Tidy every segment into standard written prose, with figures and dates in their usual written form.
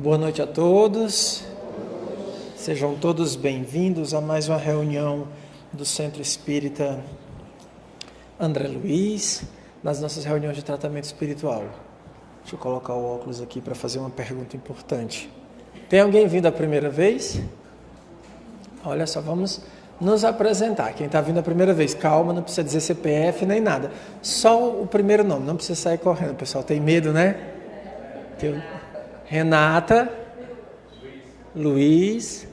Boa noite a todos. Sejam todos bem-vindos a mais uma reunião do Centro Espírita André Luiz, nas nossas reuniões de tratamento espiritual. Deixa eu colocar o óculos aqui para fazer uma pergunta importante. Tem alguém vindo a primeira vez? Olha só, vamos nos apresentar. Quem está vindo a primeira vez, calma, não precisa dizer CPF nem nada. Só o primeiro nome, não precisa sair correndo. O pessoal tem medo, né? Renata, Luiz,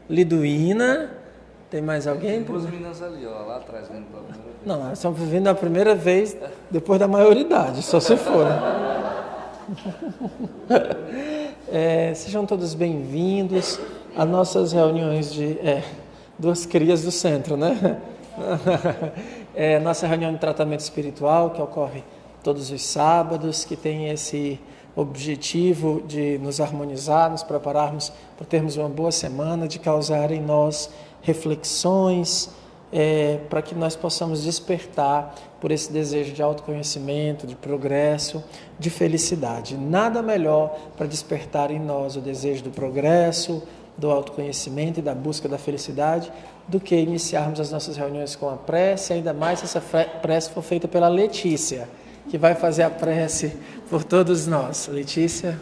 Liduína, tem mais alguém? Tem duas meninas ali, ó, lá atrás, vindo pela primeira vez. Não, elas estão vindo a primeira vez depois da maioridade, só se for. Sejam todos bem-vindos às nossas reuniões de duas crias do centro, né? Nossa reunião de tratamento espiritual, que ocorre todos os sábados, que tem esse objetivo de nos harmonizar, nos prepararmos para termos uma boa semana, de causar em nós reflexões, para que nós possamos despertar por esse desejo de autoconhecimento, de progresso, de felicidade. Nada melhor para despertar em nós o desejo do progresso, do autoconhecimento e da busca da felicidade, do que iniciarmos as nossas reuniões com a prece, ainda mais se essa prece for feita pela Letícia, que vai fazer a prece por todos nós. Letícia.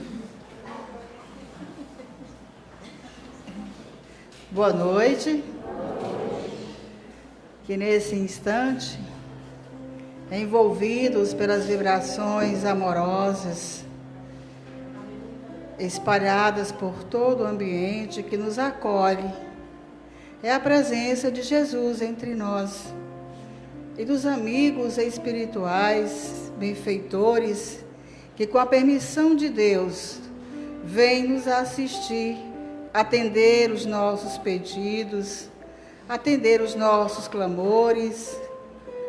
Boa noite. Que nesse instante, envolvidos pelas vibrações amorosas, espalhadas por todo o ambiente que nos acolhe, é a presença de Jesus entre nós e dos amigos espirituais, benfeitores, que com a permissão de Deus, vêm nos assistir, atender os nossos pedidos, atender os nossos clamores,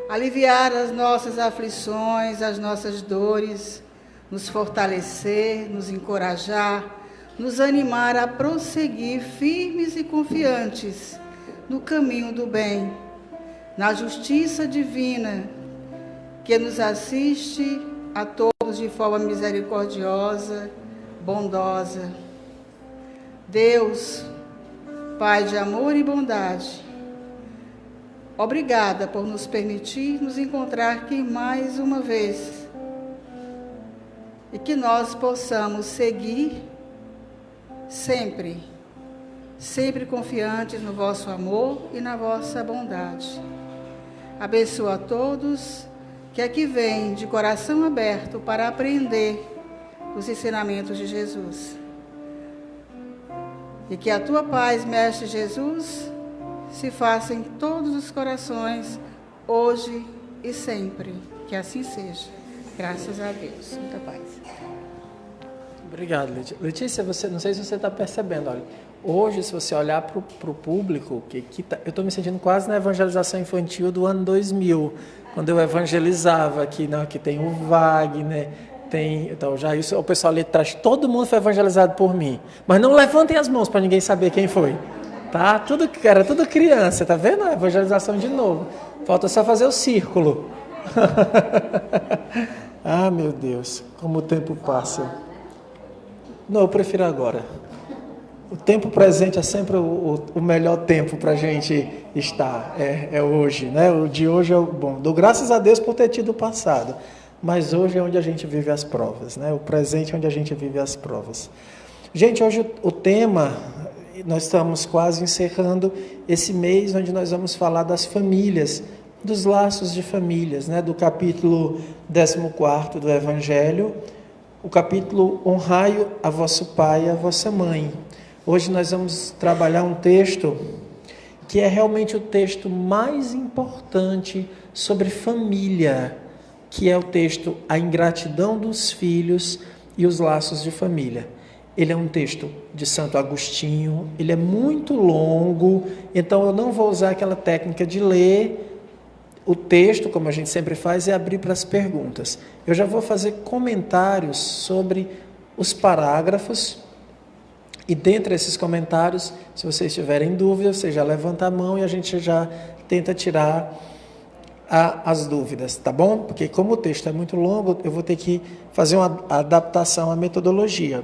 aliviar as nossas aflições, as nossas dores, nos fortalecer, nos encorajar, nos animar a prosseguir firmes e confiantes no caminho do bem, na justiça divina, que nos assiste a todos de forma misericordiosa, bondosa. Deus, Pai de amor e bondade, obrigada por nos permitir nos encontrar aqui mais uma vez e que nós possamos seguir sempre confiantes no vosso amor e na vossa bondade. Abençoa a todos que aqui vêm de coração aberto para aprender os ensinamentos de Jesus. E que a tua paz, Mestre Jesus, se faça em todos os corações, hoje e sempre. Que assim seja. Graças a Deus. Muita paz. Obrigado, Letícia. Letícia, não sei se você está percebendo, olha, hoje, se você olhar para o público, eu estou me sentindo quase na evangelização infantil do ano 2000, quando eu evangelizava aqui, não, que tem o Wagner, então já isso, o pessoal ali atrás, todo mundo foi evangelizado por mim, mas não levantem as mãos para ninguém saber quem foi, tá? Era tudo criança, tá vendo? A evangelização de novo, falta só fazer o círculo. Ah, meu Deus, como o tempo passa. Não, eu prefiro agora. O tempo presente é sempre o melhor tempo para a gente estar, é hoje, né? O de hoje é o bom. Dou graças a Deus por ter tido o passado, mas hoje é onde a gente vive as provas, né? O presente é onde a gente vive as provas. Gente, hoje o tema, nós estamos quase encerrando esse mês onde nós vamos falar das famílias, dos laços de famílias, né? Do capítulo 14 do Evangelho, o capítulo Honrai a vosso pai e a vossa mãe. Hoje nós vamos trabalhar um texto que é realmente o texto mais importante sobre família, que é o texto A Ingratidão dos Filhos e os Laços de Família. Ele é um texto de Santo Agostinho, ele é muito longo, então eu não vou usar aquela técnica de ler o texto, como a gente sempre faz, e abrir para as perguntas. Eu já vou fazer comentários sobre os parágrafos, e dentre esses comentários, se vocês tiverem dúvidas, você já levanta a mão e a gente já tenta tirar as dúvidas, tá bom? Porque como o texto é muito longo, eu vou ter que fazer uma adaptação à metodologia.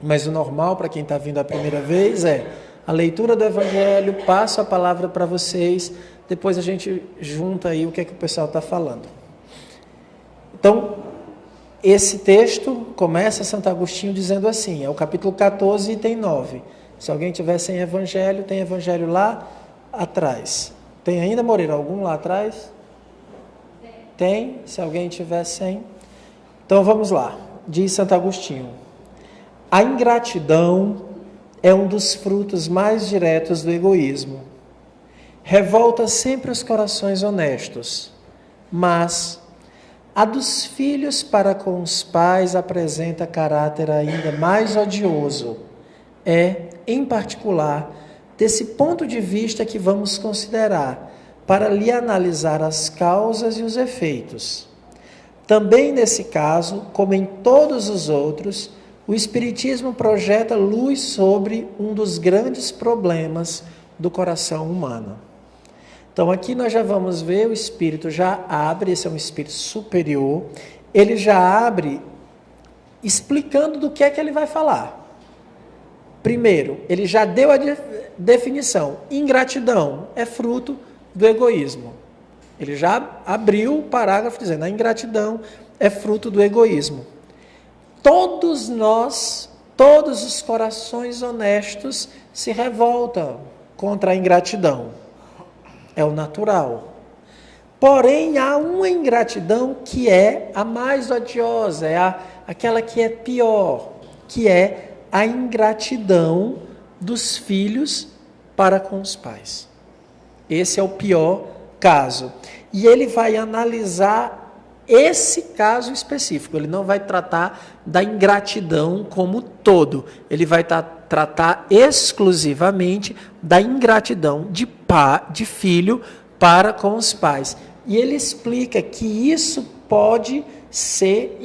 Mas o normal para quem está vindo a primeira vez é a leitura do Evangelho, passo a palavra para vocês, depois a gente junta aí o que é que o pessoal está falando. Então, esse texto começa Santo Agostinho dizendo assim, é o capítulo 14, item 9. Se alguém tiver sem Evangelho, tem Evangelho lá atrás. Tem ainda, Moreira, algum lá atrás? Tem, se alguém tiver sem. Então vamos lá, diz Santo Agostinho. A ingratidão é um dos frutos mais diretos do egoísmo. Revolta sempre os corações honestos, mas a dos filhos para com os pais apresenta caráter ainda mais odioso. É, em particular, desse ponto de vista que vamos considerar, para lhe analisar as causas e os efeitos. Também nesse caso, como em todos os outros, o Espiritismo projeta luz sobre um dos grandes problemas do coração humano. Então aqui nós já vamos ver, o Espírito já abre, esse é um Espírito superior, ele já abre explicando do que é que ele vai falar. Primeiro, ele já deu a definição, ingratidão é fruto do egoísmo. Ele já abriu o parágrafo dizendo, a ingratidão é fruto do egoísmo. Todos nós, todos os corações honestos se revoltam contra a ingratidão. É o natural. Porém, há uma ingratidão que é a mais odiosa, aquela que é pior, que é a ingratidão dos filhos para com os pais. Esse é o pior caso. E ele vai analisar esse caso específico. Ele não vai tratar da ingratidão como todo. Ele vai tratar exclusivamente da ingratidão de filho para com os pais. E ele explica que isso pode ser,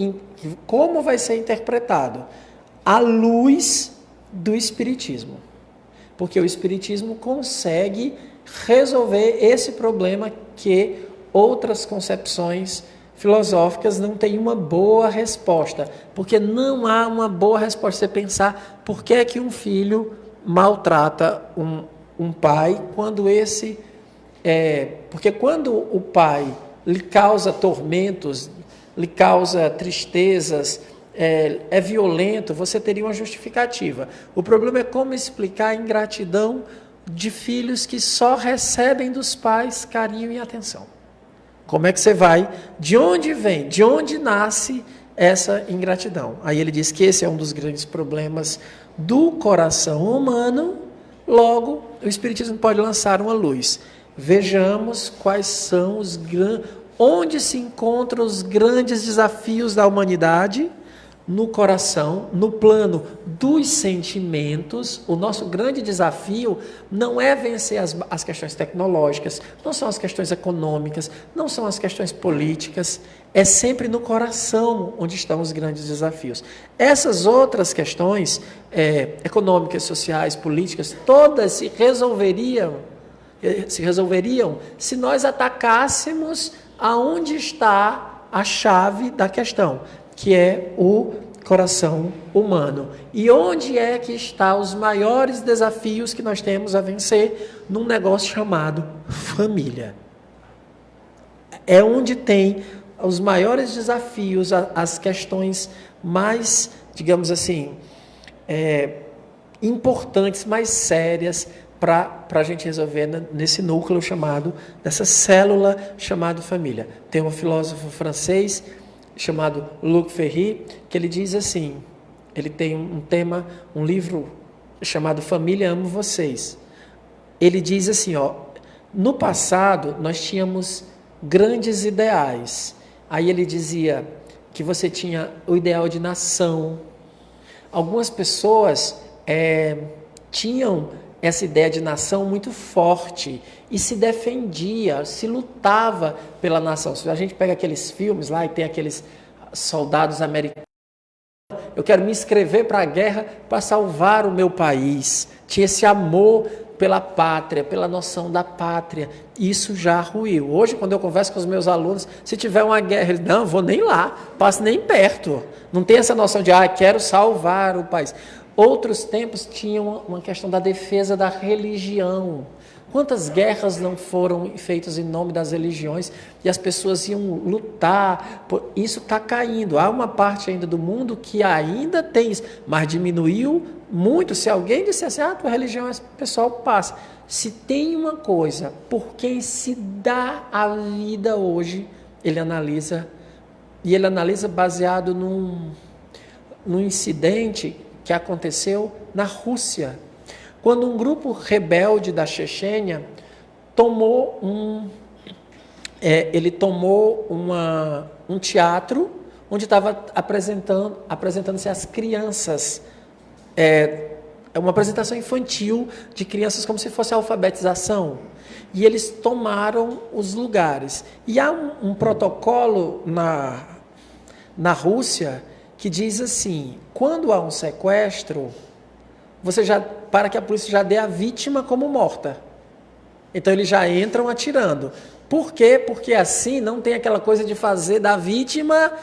como vai ser interpretado? À luz do Espiritismo. Porque o Espiritismo consegue resolver esse problema que outras concepções filosóficas não têm uma boa resposta. Porque não há uma boa resposta. Você pensar por que é que um filho maltrata um pai quando esse... porque quando o pai lhe causa tormentos, lhe causa tristezas, é violento, você teria uma justificativa. O problema é como explicar a ingratidão de filhos que só recebem dos pais carinho e atenção. Como é que você vai? De onde vem? De onde nasce essa ingratidão? Aí ele diz que esse é um dos grandes problemas do coração humano. Logo, o Espiritismo pode lançar uma luz. Vejamos quais são onde se encontram os grandes desafios da humanidade. No coração, no plano dos sentimentos. O nosso grande desafio não é vencer as questões tecnológicas, não são as questões econômicas, não são as questões políticas, é sempre no coração onde estão os grandes desafios. Essas outras questões econômicas, sociais, políticas, todas se resolveriam se nós atacássemos aonde está a chave da questão, que é o coração humano. E onde é que estão os maiores desafios que nós temos a vencer num negócio chamado família? É onde tem os maiores desafios, as questões mais, digamos assim, importantes, mais sérias para a gente resolver nesse núcleo dessa célula chamada família. Tem um filósofo francês chamado Luc Ferry, que ele diz assim, ele tem um livro chamado Família, Amo Vocês. Ele diz assim, no passado nós tínhamos grandes ideais. Aí ele dizia que você tinha o ideal de nação. Algumas pessoas tinham essa ideia de nação muito forte e se defendia, se lutava pela nação. Se a gente pega aqueles filmes lá e tem aqueles soldados americanos, eu quero me inscrever para a guerra para salvar o meu país. Tinha esse amor pela pátria, pela noção da pátria. Isso já ruiu. Hoje, quando eu converso com os meus alunos, se tiver uma guerra, eles não vou nem lá, passo nem perto. Não tem essa noção de, quero salvar o país. Outros tempos tinham uma questão da defesa da religião. Quantas guerras não foram feitas em nome das religiões e as pessoas iam lutar? Isso está caindo. Há uma parte ainda do mundo que ainda tem isso, mas diminuiu muito. Se alguém dissesse, tua religião, o pessoal passa. Se tem uma coisa por quem se dá a vida hoje, ele analisa, e ele analisa baseado num incidente que aconteceu na Rússia, quando um grupo rebelde da Chechênia tomou um teatro onde estava apresentando-se as crianças, uma apresentação infantil de crianças como se fosse a alfabetização, e eles tomaram os lugares. E há um protocolo na Rússia que diz assim: quando há um sequestro, para que a polícia já dê a vítima como morta. Então eles já entram atirando. Por quê? Porque assim não tem aquela coisa de fazer da vítima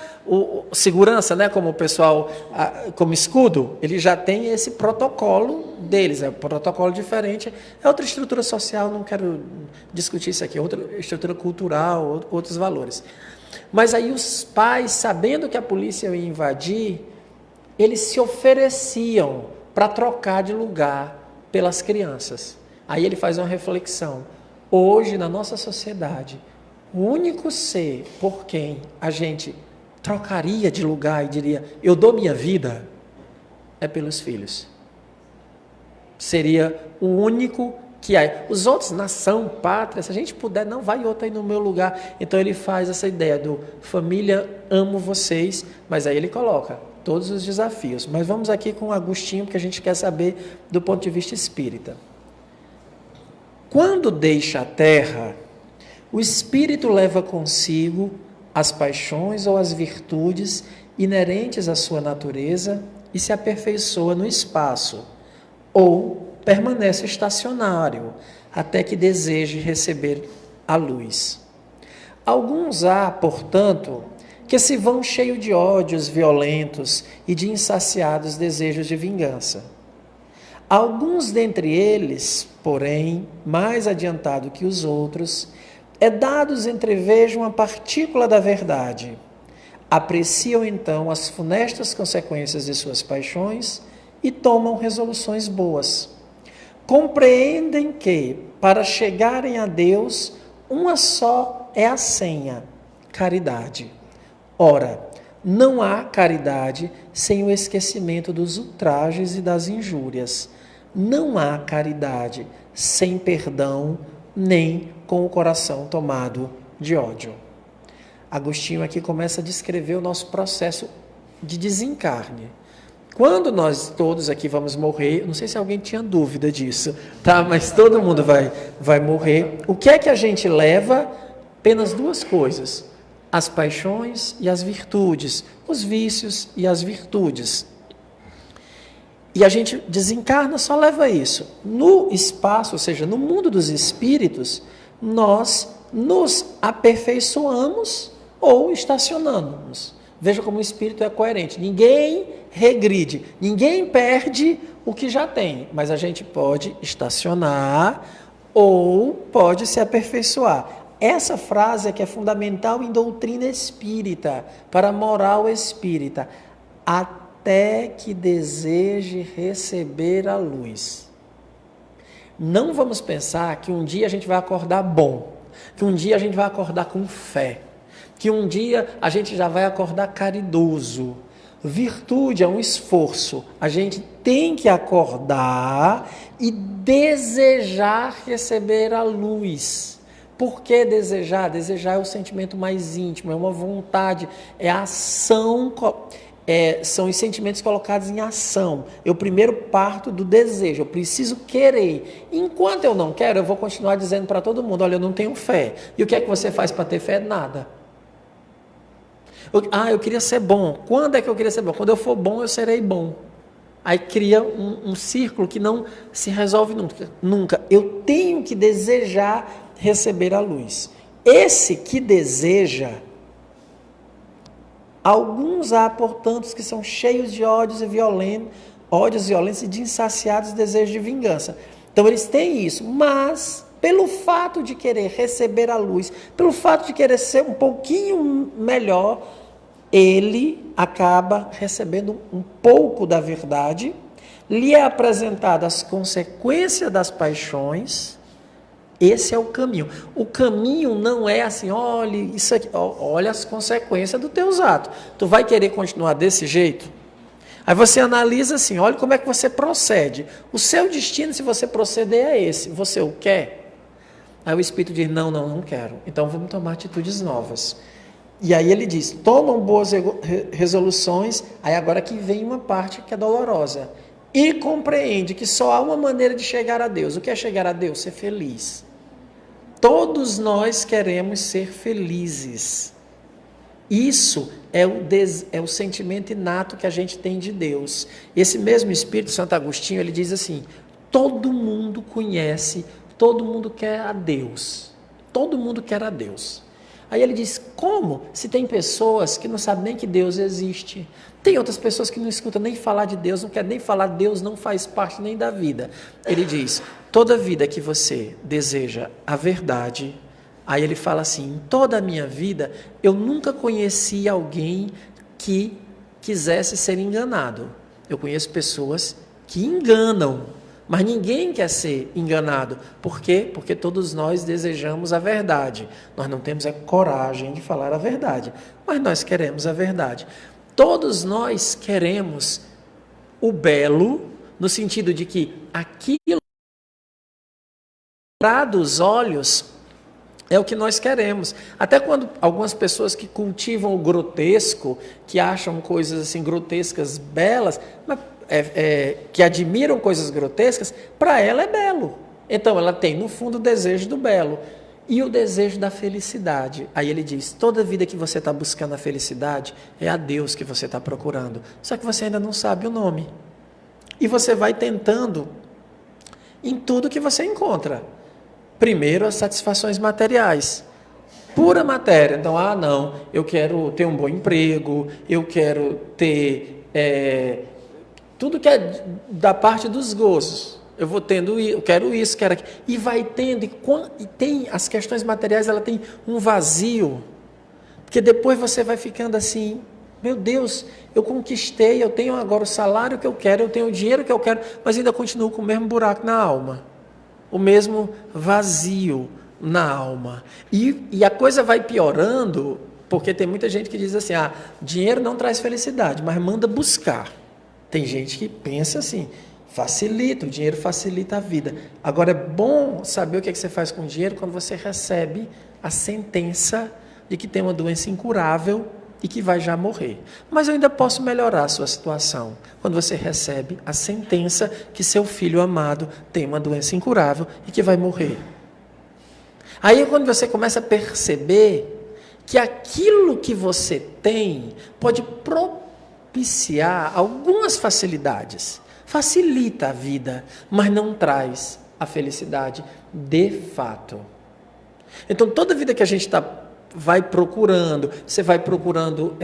segurança, né? Como o pessoal, como escudo. Ele já tem esse protocolo deles, é um protocolo diferente. É outra estrutura social, não quero discutir isso aqui, outra estrutura cultural, outros valores. Mas aí os pais, sabendo que a polícia ia invadir, eles se ofereciam para trocar de lugar pelas crianças. Aí ele faz uma reflexão. Hoje, na nossa sociedade, o único ser por quem a gente trocaria de lugar e diria, eu dou minha vida, é pelos filhos. Seria o único que há. Os outros, nação, pátria, se a gente puder, não vai outro aí no meu lugar. Então ele faz essa ideia do família, amo vocês, mas aí ele coloca todos os desafios. Mas vamos aqui com Agostinho, porque a gente quer saber do ponto de vista espírita. Quando deixa a terra, o espírito leva consigo as paixões ou as virtudes inerentes à sua natureza e se aperfeiçoa no espaço, ou permanece estacionário, até que deseje receber a luz. Alguns há, portanto, que se vão cheio de ódios violentos e de insaciados desejos de vingança. Alguns dentre eles, porém, mais adiantado que os outros, é dados entrevejam uma partícula da verdade. Apreciam então as funestas consequências de suas paixões e tomam resoluções boas. Compreendem que, para chegarem a Deus, uma só é a senha: caridade. Ora, não há caridade sem o esquecimento dos ultrajes e das injúrias. Não há caridade sem perdão, nem com o coração tomado de ódio. Agostinho aqui começa a descrever o nosso processo de desencarne. Quando nós todos aqui vamos morrer, não sei se alguém tinha dúvida disso, tá? Mas todo mundo vai morrer. O que é que a gente leva? Apenas duas coisas: as paixões e as virtudes, os vícios e as virtudes. E a gente desencarna, só leva isso. No espaço, ou seja, no mundo dos espíritos, nós nos aperfeiçoamos ou estacionamos. Veja como o espírito é coerente. Ninguém regride, ninguém perde o que já tem, mas a gente pode estacionar ou pode se aperfeiçoar. Essa frase é que é fundamental em doutrina espírita, para a moral espírita. Até que deseje receber a luz. Não vamos pensar que um dia a gente vai acordar bom, que um dia a gente vai acordar com fé, que um dia a gente já vai acordar caridoso. Virtude é um esforço. A gente tem que acordar e desejar receber a luz. Por que desejar? Desejar é o sentimento mais íntimo, é uma vontade, é a ação. São os sentimentos colocados em ação. Eu primeiro parto do desejo, eu preciso querer. Enquanto eu não quero, eu vou continuar dizendo para todo mundo: olha, eu não tenho fé. E o que é que você faz para ter fé? Nada. Eu queria ser bom. Quando é que eu queria ser bom? Quando eu for bom, eu serei bom. Aí cria um círculo que não se resolve nunca. Eu tenho que desejar receber a luz. Esse que deseja, alguns há, portanto, que são cheios de ódios e violentos, ódios violentos e de insaciados desejos de vingança. Então eles têm isso, mas pelo fato de querer receber a luz, pelo fato de querer ser um pouquinho melhor, ele acaba recebendo um pouco da verdade, lhe é apresentado as consequências das paixões. Esse é o caminho. O caminho não é assim, olha isso aqui, olha as consequências dos teus atos. Tu vai querer continuar desse jeito? Aí você analisa assim, olha como é que você procede. O seu destino, se você proceder, é esse. Você o quer? Aí o Espírito diz, não quero. Então vamos tomar atitudes novas. E aí ele diz, tomam boas resoluções, aí agora que vem uma parte que é dolorosa. E compreende que só há uma maneira de chegar a Deus. O que é chegar a Deus? Ser feliz. Todos nós queremos ser felizes. Isso é o sentimento inato que a gente tem de Deus. Esse mesmo Espírito, Santo Agostinho, ele diz assim, todo mundo conhece, todo mundo quer a Deus. Todo mundo quer a Deus. Aí ele diz, como? Se tem pessoas que não sabem nem que Deus existe. Tem outras pessoas que não escutam nem falar de Deus, não querem nem falar, Deus não faz parte nem da vida. Ele diz, toda vida que você deseja a verdade, aí ele fala assim, em toda a minha vida, eu nunca conheci alguém que quisesse ser enganado. Eu conheço pessoas que enganam, mas ninguém quer ser enganado. Por quê? Porque todos nós desejamos a verdade. Nós não temos a coragem de falar a verdade, mas nós queremos a verdade. Todos nós queremos o belo, no sentido de que aquilo dos olhos é o que nós queremos. Até quando algumas pessoas que cultivam o grotesco, que acham coisas assim grotescas belas, mas, que admiram coisas grotescas, para ela é belo. Então ela tem no fundo o desejo do belo e o desejo da felicidade. Aí ele diz, toda vida que você está buscando a felicidade, é a Deus que você está procurando. Só que você ainda não sabe o nome. E você vai tentando em tudo que você encontra. Primeiro, as satisfações materiais. Pura matéria. Então, não, eu quero ter um bom emprego, eu quero ter tudo que é da parte dos gozos. Eu vou tendo, eu quero isso, quero aquilo. E vai tendo, e tem as questões materiais, ela tem um vazio. Porque depois você vai ficando assim, meu Deus, eu conquistei, eu tenho agora o salário que eu quero, eu tenho o dinheiro que eu quero, mas ainda continuo com o mesmo buraco na alma. O mesmo vazio na alma. E a coisa vai piorando, porque tem muita gente que diz assim, dinheiro não traz felicidade, mas manda buscar. Tem gente que pensa assim, facilita, o dinheiro facilita a vida. Agora é bom saber o que você faz com o dinheiro quando você recebe a sentença de que tem uma doença incurável e que vai já morrer. Mas eu ainda posso melhorar a sua situação quando você recebe a sentença que seu filho amado tem uma doença incurável e que vai morrer. Aí é quando você começa a perceber que aquilo que você tem pode propiciar algumas facilidades. Facilita a vida, mas não traz a felicidade de fato. Então toda vida que a gente vai procurando, você vai procurando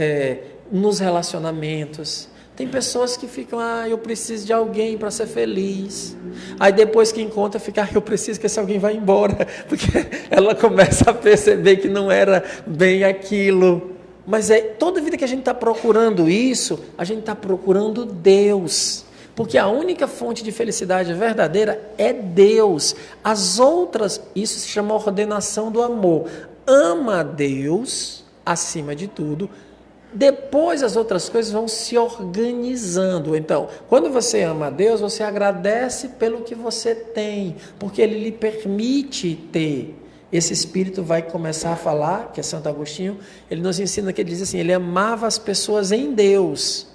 nos relacionamentos. Tem pessoas que ficam, eu preciso de alguém para ser feliz. Aí depois que encontra, fica, eu preciso que esse alguém vá embora, porque ela começa a perceber que não era bem aquilo. Mas toda vida que a gente está procurando isso, a gente está procurando Deus. Porque a única fonte de felicidade verdadeira é Deus. As outras, isso se chama ordenação do amor. Ama a Deus acima de tudo, depois as outras coisas vão se organizando. Então, quando você ama a Deus, você agradece pelo que você tem, porque Ele lhe permite ter. Esse Espírito vai começar a falar, que é Santo Agostinho, ele nos ensina que ele diz assim, ele amava as pessoas em Deus.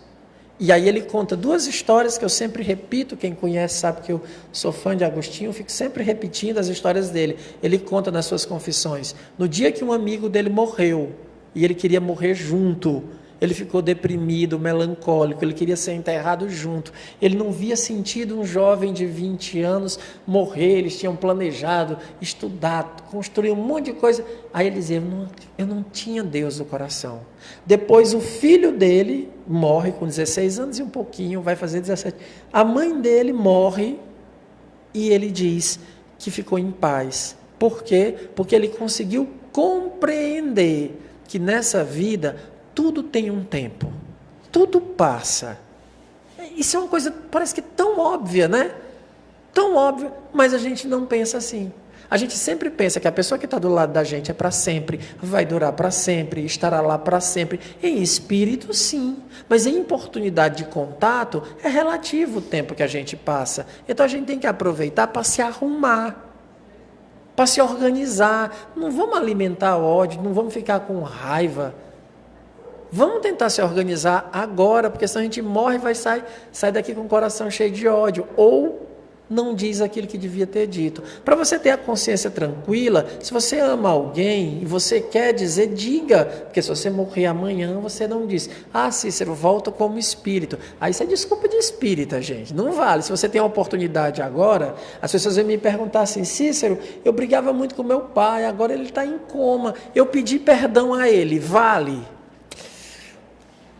E aí ele conta duas histórias que eu sempre repito, quem conhece sabe que eu sou fã de Agostinho, eu fico sempre repetindo as histórias dele. Ele conta nas suas confissões, no dia que um amigo dele morreu, e ele queria morrer junto, ele ficou deprimido, melancólico, ele queria ser enterrado junto. Ele não via sentido um jovem de 20 anos morrer, eles tinham planejado estudar, construir um monte de coisa. Aí ele dizia, eu não tinha Deus no coração. Depois o filho dele morre com 16 anos e um pouquinho, vai fazer 17. A mãe dele morre e ele diz que ficou em paz. Por quê? Porque ele conseguiu compreender que nessa vida tudo tem um tempo, tudo passa. Isso é uma coisa, parece que tão óbvia, né? Tão óbvia, mas a gente não pensa assim. A gente sempre pensa que a pessoa que está do lado da gente é para sempre, vai durar para sempre, estará lá para sempre. Em espírito, sim, mas em oportunidade de contato, é relativo o tempo que a gente passa. Então a gente tem que aproveitar para se arrumar, para se organizar. Não vamos alimentar ódio, não vamos ficar com raiva. Vamos tentar se organizar agora, porque senão a gente morre e vai sair daqui com o coração cheio de ódio. Ou não diz aquilo que devia ter dito. Para você ter a consciência tranquila, se você ama alguém e você quer dizer, diga. Porque se você morrer amanhã, você não diz. Ah, Cícero, volta como espírito. Aí isso é desculpa de espírita, gente. Não vale. Se você tem a oportunidade agora, as pessoas vão me perguntar assim, Cícero, eu brigava muito com meu pai, agora ele está em coma. Eu pedi perdão a ele. Vale?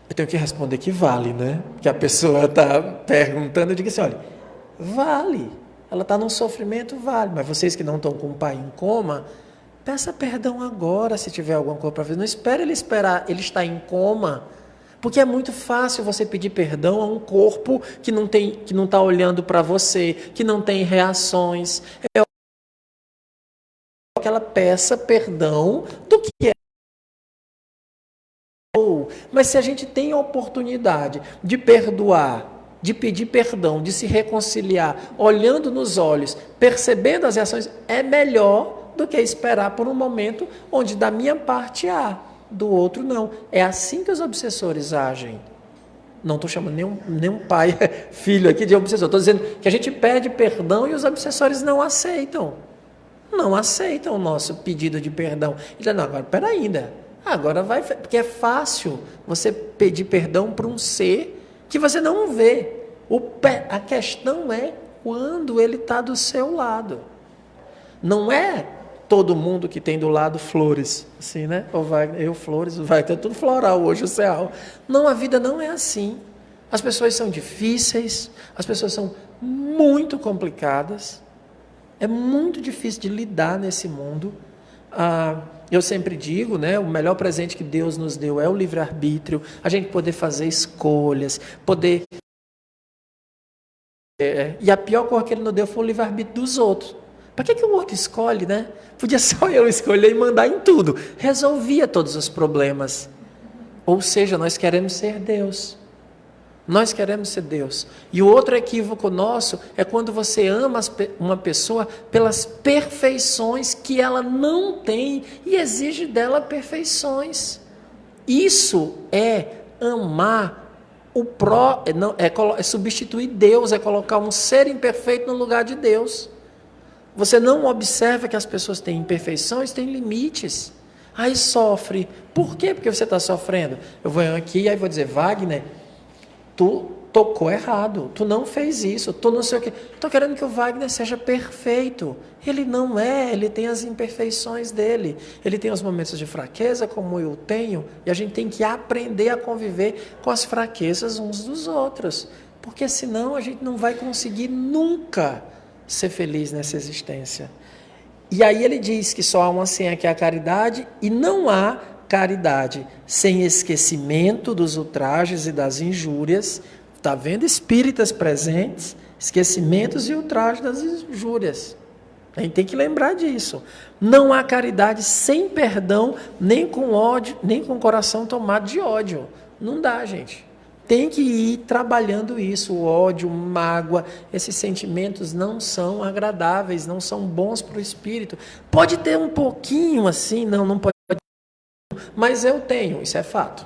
Eu tenho que responder que vale, né? Que a pessoa está perguntando, eu digo assim, olha, vale. Ela está num sofrimento, vale. Mas vocês que não estão com o pai em coma, peça perdão agora se tiver alguma coisa para fazer. Não espere ele estar em coma. Porque é muito fácil você pedir perdão a um corpo que não está olhando para você, que não tem reações. É que ela peça perdão do que é. Mas se a gente tem a oportunidade de perdoar, de pedir perdão, de se reconciliar, olhando nos olhos, percebendo as reações, é melhor do que esperar por um momento onde da minha parte há, do outro não. É assim que os obsessores agem. Não estou chamando nenhum pai, filho aqui de obsessor. Estou dizendo que a gente pede perdão e os obsessores não aceitam. Não aceitam o nosso pedido de perdão. Ele diz, não, agora, peraí ainda. Agora vai, porque é fácil você pedir perdão para um ser que você não vê. A questão é quando ele está do seu lado. Não é todo mundo que tem do lado flores, assim, né? Flores, vai ter tudo floral hoje, o céu. Não, a vida não é assim. As pessoas são difíceis, as pessoas são muito complicadas. É muito difícil de lidar nesse mundo. Eu sempre digo, né, o melhor presente que Deus nos deu é o livre-arbítrio, a gente poder fazer escolhas, poder... E a pior coisa que ele nos deu foi o livre-arbítrio dos outros. Para que o outro escolhe, né? Podia só eu escolher e mandar em tudo. Resolvia todos os problemas. Ou seja, nós queremos ser Deus. Nós queremos ser Deus. E o outro equívoco nosso é quando você ama uma pessoa pelas perfeições que ela não tem e exige dela perfeições. Isso é amar é substituir Deus, é colocar um ser imperfeito no lugar de Deus. Você não observa que as pessoas têm imperfeições, têm limites. Aí sofre. Por quê? Porque você está sofrendo. Eu vou aqui e aí vou dizer, Wagner, tu tocou errado, tu não fez isso, tu não sei o quê. Estou querendo que o Wagner seja perfeito. Ele não é, ele tem as imperfeições dele. Ele tem os momentos de fraqueza, como eu tenho, e a gente tem que aprender a conviver com as fraquezas uns dos outros. Porque senão a gente não vai conseguir nunca ser feliz nessa existência. E aí ele diz que só há uma senha que é a caridade, e não há caridade sem esquecimento dos ultrajes e das injúrias. Está vendo espíritas presentes? Esquecimentos e ultrajes das injúrias. A gente tem que lembrar disso. Não há caridade sem perdão, nem com ódio, nem com o coração tomado de ódio. Não dá, gente. Tem que ir trabalhando isso. O ódio, mágoa, esses sentimentos não são agradáveis, não são bons para o espírito. Pode ter um pouquinho assim, não pode. Mas eu tenho, isso é fato.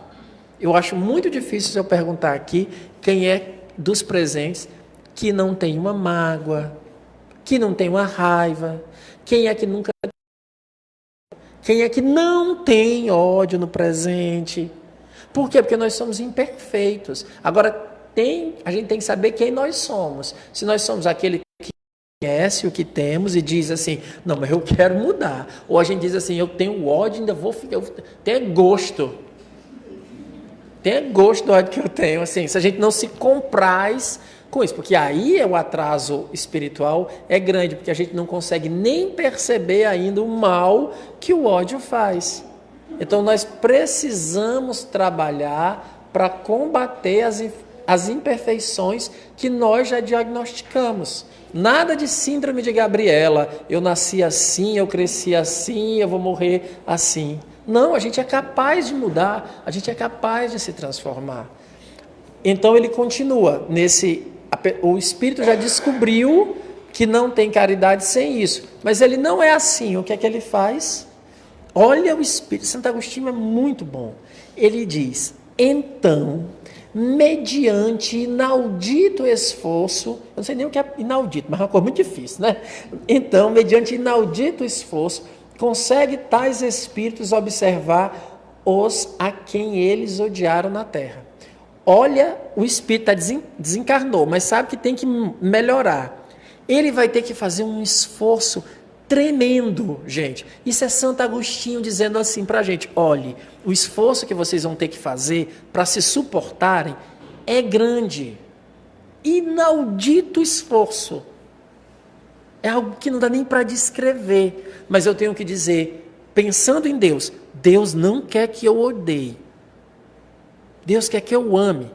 Eu acho muito difícil eu perguntar aqui quem é dos presentes que não tem uma mágoa, que não tem uma raiva, quem é que nunca... Quem é que não tem ódio no presente? Por quê? Porque nós somos imperfeitos. Agora, a gente tem que saber quem nós somos. Se nós somos aquele que conhece o que temos e diz assim, não, mas eu quero mudar. Ou a gente diz assim, eu tenho ódio, ainda vou ficar, tenho gosto. Tenha gosto do ódio que eu tenho. Assim, se a gente não se compraz com isso, porque aí o atraso espiritual é grande, porque a gente não consegue nem perceber ainda o mal que o ódio faz. Então nós precisamos trabalhar para combater as imperfeições que nós já diagnosticamos. Nada de síndrome de Gabriela, eu nasci assim, eu cresci assim, eu vou morrer assim. Não, a gente é capaz de mudar, a gente é capaz de se transformar. Então ele continua o Espírito já descobriu que não tem caridade sem isso, mas ele não é assim. O que é que ele faz? Olha o Espírito, Santo Agostinho é muito bom. Ele diz, então, mediante inaudito esforço, eu não sei nem o que é inaudito, mas é uma coisa muito difícil, né? Então, mediante inaudito esforço, consegue tais espíritos observar os a quem eles odiaram na terra. Olha, o espírito desencarnou, mas sabe que tem que melhorar. Ele vai ter que fazer um esforço tremendo, gente. Isso é Santo Agostinho dizendo assim para a gente, olhe, o esforço que vocês vão ter que fazer para se suportarem é grande. Inaudito esforço. É algo que não dá nem para descrever. Mas eu tenho que dizer, pensando em Deus, Deus não quer que eu odeie. Deus quer que eu ame.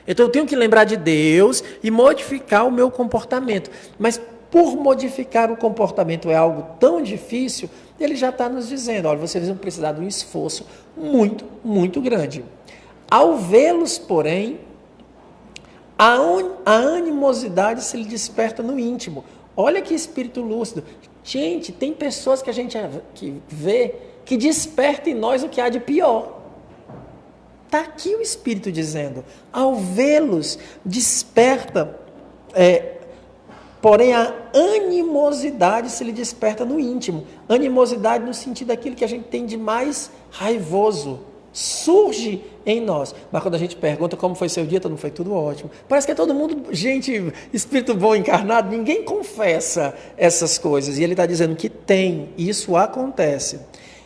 Então eu tenho que lembrar de Deus e modificar o meu comportamento. Mas por modificar o comportamento é algo tão difícil, ele já está nos dizendo, olha, vocês vão precisar de um esforço muito, muito grande. Ao vê-los, porém, a animosidade se lhe desperta no íntimo. Olha que espírito lúcido. Gente, tem pessoas que a gente vê que desperta em nós o que há de pior. Está aqui o Espírito dizendo, ao vê-los, desperta, porém a animosidade se lhe desperta no íntimo. Animosidade no sentido daquilo que a gente tem de mais raivoso, surge em nós. Mas quando a gente pergunta como foi seu dia, todo mundo foi tudo ótimo. Parece que é todo mundo, gente, espírito bom encarnado, ninguém confessa essas coisas. E ele está dizendo que isso acontece.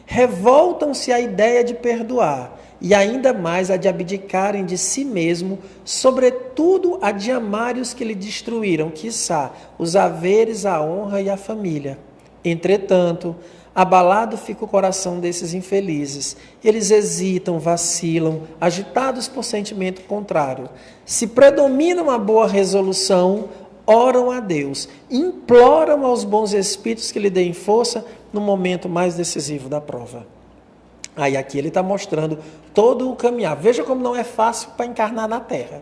Revoltam-se à ideia de perdoar. E ainda mais a de abdicarem de si mesmo, sobretudo a de amar os que lhe destruíram, quiçá, os haveres, a honra e a família. Entretanto, abalado fica o coração desses infelizes. Eles hesitam, vacilam, agitados por sentimento contrário. Se predomina uma boa resolução, oram a Deus, imploram aos bons espíritos que lhe deem força no momento mais decisivo da prova. Aí aqui ele está mostrando todo o caminhar. Veja como não é fácil para encarnar na Terra.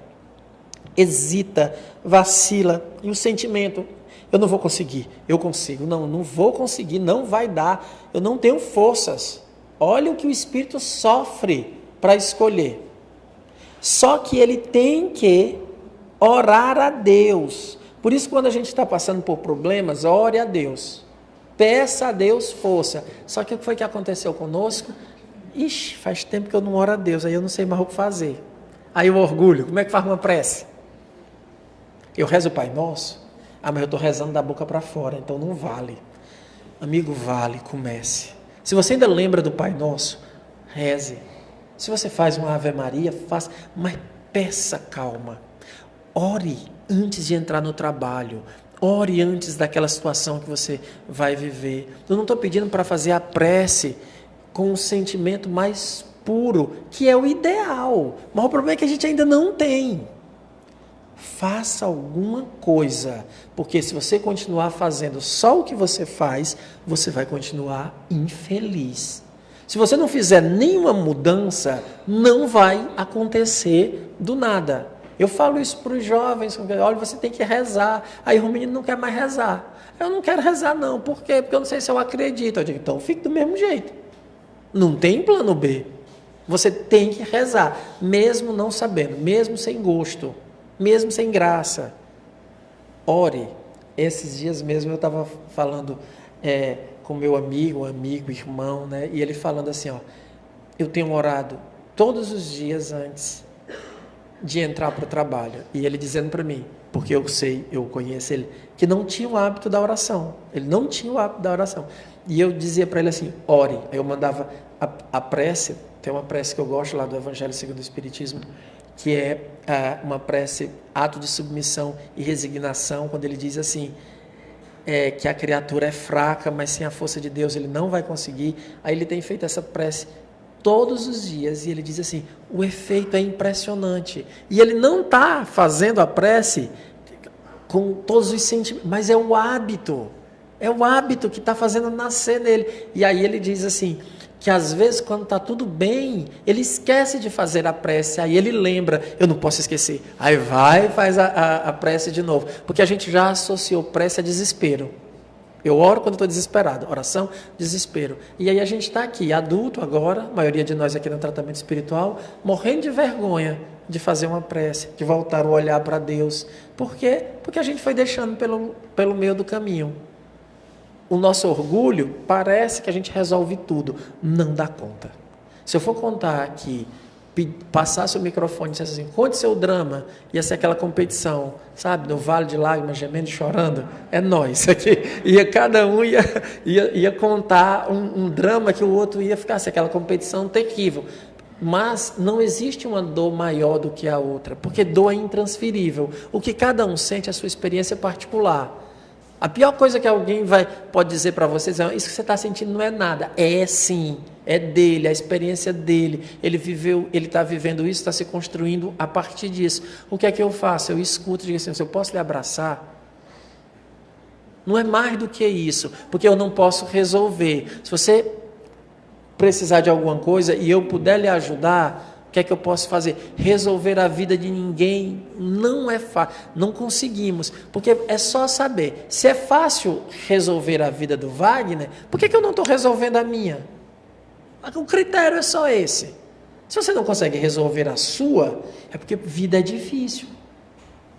Hesita, vacila, e o sentimento, eu não vou conseguir, eu consigo, não vou conseguir, não vai dar, eu não tenho forças. Olha o que o espírito sofre para escolher. Só que ele tem que orar a Deus. Por isso, quando a gente está passando por problemas, ore a Deus. Peça a Deus força. Só que o que foi que aconteceu conosco? Ixi, faz tempo que eu não oro a Deus, aí eu não sei mais o que fazer. Aí o orgulho, como é que faz uma prece? Eu rezo o Pai Nosso, mas eu estou rezando da boca para fora, então não vale. Amigo, vale, comece. Se você ainda lembra do Pai Nosso, reze. Se você faz uma Ave Maria, faça, mas peça calma. Ore antes de entrar no trabalho. Ore antes daquela situação que você vai viver. Eu não estou pedindo para fazer a prece com um sentimento mais puro, que é o ideal. Mas o problema é que a gente ainda não tem. Faça alguma coisa, porque se você continuar fazendo só o que você faz, você vai continuar infeliz. Se você não fizer nenhuma mudança, não vai acontecer do nada. Eu falo isso para os jovens, olha, você tem que rezar. Aí o menino não quer mais rezar. Eu não quero rezar não, por quê? Porque eu não sei se eu acredito. Eu digo, então fique do mesmo jeito. Não tem plano B. Você tem que rezar, mesmo não sabendo, mesmo sem gosto, mesmo sem graça. Ore. Esses dias mesmo eu estava falando com meu amigo, irmão, né? E ele falando assim, ó, eu tenho orado todos os dias antes de entrar para o trabalho. E ele dizendo para mim, porque eu sei, eu conheço ele, que não tinha o hábito da oração. Ele não tinha o hábito da oração. E eu dizia para ele assim, ore. Aí eu mandava a prece, tem uma prece que eu gosto lá do Evangelho segundo o Espiritismo, que é uma prece, ato de submissão e resignação, quando ele diz assim, que a criatura é fraca, mas sem a força de Deus ele não vai conseguir. Aí ele tem feito essa prece todos os dias, e ele diz assim, o efeito é impressionante. E ele não está fazendo a prece com todos os sentimentos, mas é o hábito que está fazendo nascer nele. E aí ele diz assim, que às vezes quando está tudo bem, ele esquece de fazer a prece, aí ele lembra, eu não posso esquecer, aí vai e faz a prece de novo, porque a gente já associou prece a desespero. Eu oro quando estou desesperado, oração, desespero. E aí a gente está aqui, adulto agora, a maioria de nós aqui no tratamento espiritual, morrendo de vergonha de fazer uma prece, de voltar o olhar para Deus. Por quê? Porque a gente foi deixando pelo meio do caminho. O nosso orgulho parece que a gente resolve tudo, não dá conta. Se eu for contar aqui, passasse o microfone e dissesse assim, conte seu drama, ia ser aquela competição, sabe, no vale de lágrimas, gemendo e chorando, é nós aqui, cada um ia contar um drama que o outro ia ficar, assim, aquela competição terrível, mas não existe uma dor maior do que a outra, porque dor é intransferível, o que cada um sente é a sua experiência particular. A pior coisa que alguém pode dizer para vocês é, isso que você está sentindo não é nada. É sim, é dele, a experiência dele. Ele está vivendo isso, está se construindo a partir disso. O que é que eu faço? Eu escuto e digo assim, eu posso lhe abraçar? Não é mais do que isso, porque eu não posso resolver. Se você precisar de alguma coisa e eu puder lhe ajudar, o que é que eu posso fazer? Resolver a vida de ninguém não é fácil, não conseguimos, porque é só saber, se é fácil resolver a vida do Wagner, por que eu não estou resolvendo a minha? O critério é só esse. Se você não consegue resolver a sua, é porque vida é difícil.